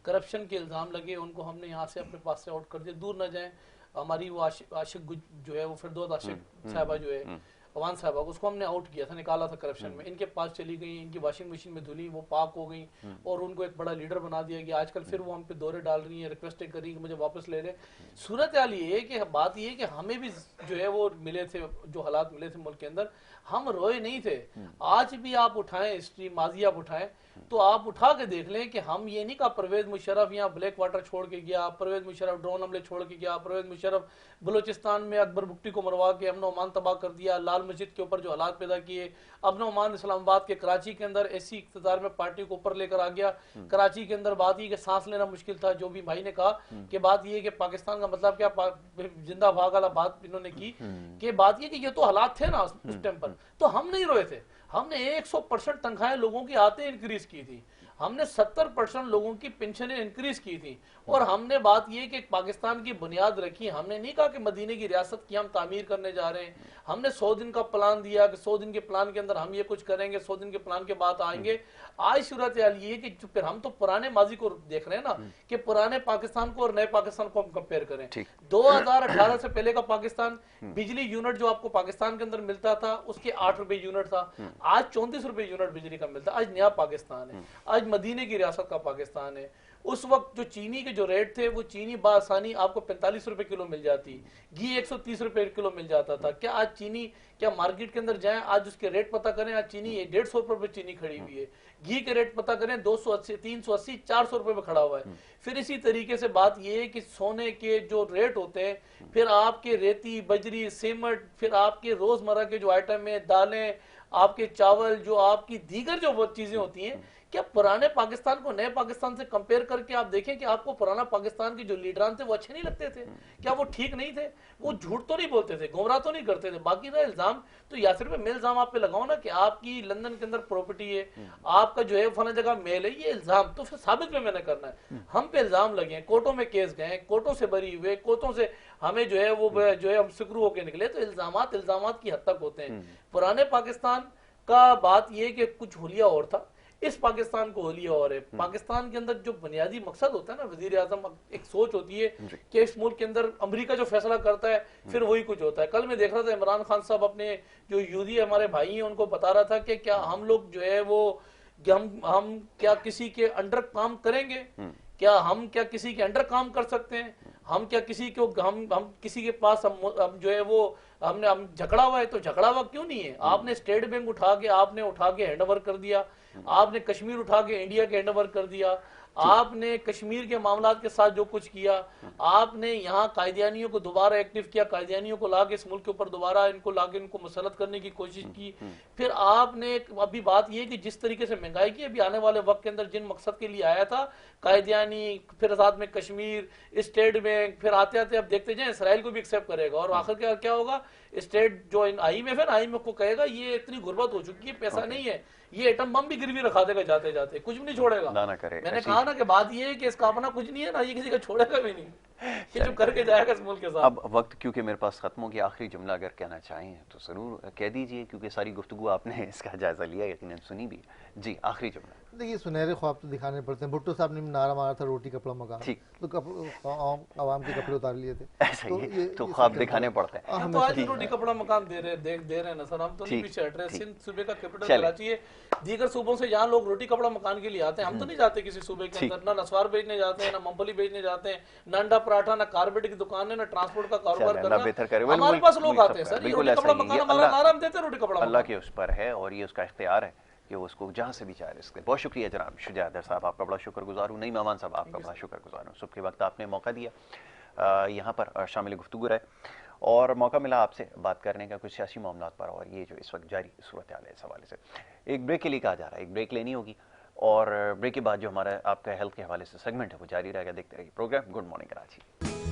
करप्शन के इल्जाम लगे, उनको हमने यहाँ से अपने पास से आउट कर दिया, दूर न जाएं। हमारी वो आशिक जो है वो फिरदौस आशिक साहबा जो है अवान साहबा, उसको हमने आउट किया था, निकाला था करप्शन में, इनके पास चली गई, इनकी वॉशिंग मशीन में धुली, वो पाक हो गई और उनको एक बड़ा लीडर बना दिया गया। आजकल फिर वो हम पे दौरे डाल रही हैं, रिक्वेस्टें कर रही हैं कि मुझे वापस ले ले। सूरत हाल ये है कि बात ये है कि हमें भी जो है वो मिले थे, जो हालात मिले थे मुल्क के अंदर, हम रोए नहीं थे। आज भी आप उठाएं हिस्ट्री, माजी आप उठाएं तो आप उठा के देख लें कि हम ये नहीं कहा परवेज मुशर्रफ यहाँ ब्लैक वाटर छोड़ के गया, परवेज मुशर्रफ ड्रोन हमले छोड़ के गया, परवेज मुशर्रफ बलूचिस्तान में अकबर बुक्टी को मरवा के अमन ओमान तबाह कर दिया, लाल मस्जिद के ऊपर जो हालात पैदा किए, अमन ओमान इस्लामाबाद के कराची के अंदर ऐसी इक़्तिदार में पार्टी को ऊपर लेकर आ गया। कराची के अंदर बात ये कि सांस लेना मुश्किल था, जो भी भाई ने कहा कि बात ये कि पाकिस्तान का मतलब क्या, जिंदा भाग वाला बात इन्होंने की कि बात ये कि ये तो हालात थे ना उस टाइम पर, तो हम नहीं रोए थे। हमने 100% तनख्वाहें लोगों की आते इंक्रीज की थी, हमने 70% लोगों की पेंशनें इंक्रीज की थी, और हमने बात ये कि पाकिस्तान की बुनियाद रखी। हमने नहीं कहा कि मदीने की रियासत की हम तामीर करने जा रहे हैं, हमने 100 दिन का प्लान दिया कि 100 दिन के प्लान के अंदर हम ये कुछ करेंगे, 100 दिन के प्लान के बाद आएंगे। आज सूरत हाल ये कि फिर हम तो पुराने माजी को देख रहे हैं ना, कि पुराने पाकिस्तान को और नए पाकिस्तान को हम कंपेयर करें। 2018 से पहले का पाकिस्तान, बिजली यूनिट जो आपको पाकिस्तान के अंदर मिलता था उसके 8 रुपए यूनिट था, आज 34 रुपए यूनिट बिजली का मिलता है। आज नया पाकिस्तान है, आज मदीने की रियासत का पाकिस्तान है। उस वक्त जो चीनी के जो रेट थे, वो चीनी बासानी आपको 45 रुपए किलो मिल जाती, घी 130 रुपए किलो मिल जाता था। क्या आज चीनी, क्या मार्केट के अंदर जाएं आज उसके रेट पता करें, आज चीनी 150 रुपए पे चीनी खड़ी हुई है, घी के रेट पता करें 280, 380, 400 रुपए पे खड़ा हुआ है। फिर इसी तरीके से बात यह है कि सोने के जो रेट होते हैं, फिर आपके रेती, बजरी, सीमेंट, फिर आपके रोजमर्रा के जो आइटम है, दालें, आपके चावल, जो आपकी दीगर जो चीजें होती हैं, क्या पुराने पाकिस्तान को नए पाकिस्तान से कंपेयर करके आप देखें कि आपको पुराना पाकिस्तान के जो लीडरान थे वो अच्छे नहीं लगते थे? क्या वो ठीक नहीं थे? वो झूठ तो नहीं बोलते थे, गुमराह तो नहीं करते थे। बाकी रहा इल्जाम, तो यासिर पे मैं इल्जाम आप पे लगाओ ना कि आपकी लंदन के अंदर प्रॉपर्टी है, आपका जो है फला जगह मेल है, ये इल्जाम तो फिर साबित में मैंने करना है। हम पे इल्जाम लगे, कोर्टों में केस गए, कोर्टों से बरी हुए, कोर्टों से हमें जो है वो जो है हम सिकरू होकर निकले, तो इल्जामात की हद तक होते हैं। पुराने पाकिस्तान का बात यह कि कुछ हुलिया और था, इस पाकिस्तान को होलिया और है। पाकिस्तान के अंदर जो बुनियादी मकसद होता है ना, वजीर आजम एक सोच होती है कि इस मुल्क के अंदर अमेरिका जो फैसला करता है फिर वही कुछ होता है। कल मैं देख रहा था इमरान खान साहब अपने जो यूदी हमारे भाई हैं उनको बता रहा था कि क्या हम लोग जो है वो हम क्या किसी के अंडर काम करेंगे, हम क्या किसी के अंडर काम कर सकते हैं, हम क्या किसी को हम किसी के पास हम जो है वो हम झगड़ा हुआ है, तो झगड़ा हुआ क्यों नहीं है? आपने स्टेट बैंक आपने उठा के हैंड ओवर कर दिया, आपने कश्मीर उठा के इंडिया के हैंड ओवर कर दिया, आपने कश्मीर के मामलात के साथ जो कुछ किया, आपने यहाँ कायदियानियों को दोबारा एक्टिव किया, कायदियानियों को लाके इस मुल्क के ऊपर दोबारा इनको लाके इनको मुसलत करने की कोशिश की। फिर आपने अभी बात यह कि जिस तरीके से महंगाई की, अभी आने वाले वक्त के अंदर जिन मकसद के लिए आया था कायदियानी, फिर साथ में कश्मीर, स्टेट बैंक, फिर आते आते अब देखते जाए इसराइल को भी एक्सेप्ट करेगा, और आखिर क्या होगा, स्टेट जो IMF है ना, IMF को कहेगा ये इतनी गुर्बत हो चुकी है, पैसा नहीं है, ये एटम बम भी गिरवी रखा देगा, जाते जाते कुछ भी नहीं छोड़ेगा। मैंने कहा ना कि बात ये है कि इसका अपना कुछ नहीं है ना, ये किसी का छोड़ेगा भी नहीं, कि जो करके जाएगा इस मुल्क के साथ। अब वक्त क्योंकि मेरे पास खत्म हो गया, आखिरी जुमला अगर कहना चाहें तो जरूर कह दीजिए, क्योंकि सारी गुफ्तगू आपने इसका जायजा लिया, यकीनन सुनी भी। जी, आखिरी जुमला। देखिए, सुनहरे ख्वाब तो दिखाने पड़ते हैं। भुट्टो साहब ने नारा मारा था रोटी कपड़ा मकान, तो आवाम के कपड़े उतार लिए थे, ऐसा ही तो ख्वाब दिखाने पड़ते हैं। तो आज रोटी कपड़ा मकान दे रहे हैं ना सर, हम तो नहीं पीछे हट रहे। सिंध सूबे का कैपिटल कराची है, दीगर सूबों से यहाँ लोग रोटी कपड़ा मकान के लिए आते हैं, हम तो नहीं जाते किसी सूबे के अंदर, ना नस्वार बेचने जाते हैं, ना मूंगफली बेचने जाते हैं, ना अंडा पराठा, ना कारपेट की दुकान है, ना ट्रांसपोर्ट का कारोबार करना। हमारे पास लोग आते हैं सर, रोटी कपड़ा मकान हमारा नारा हम देते हैं, रोटी कपड़ा। अल्लाह के उस पर है और ये उसका इख्तियार है कि उसको जहाँ से भी चाहे इसके। बहुत शुक्रिया जनाब शुजा हैदर साहब, आपका बड़ा शुक्रगुजार हूँ। नईम अमान साहब, आपका बड़ा शुक्रगुजार हूँ। सुबह के वक्त आपने मौका दिया यहाँ पर शामिल गुफ्तगू रहे, और मौका मिला आपसे बात करने का कुछ सियासी मामलात पर, और ये जो इस वक्त जारी सूरत हाल है इस हवाले से। एक ब्रेक के लिए कहा जा रहा है, एक ब्रेक लेनी होगी, और ब्रेक के बाद जो हमारा आपका हेल्थ के हवाले से सेगमेंट है वो जारी रहेगा। देखते रहिए प्रोग्राम गुड मॉर्निंग कराची।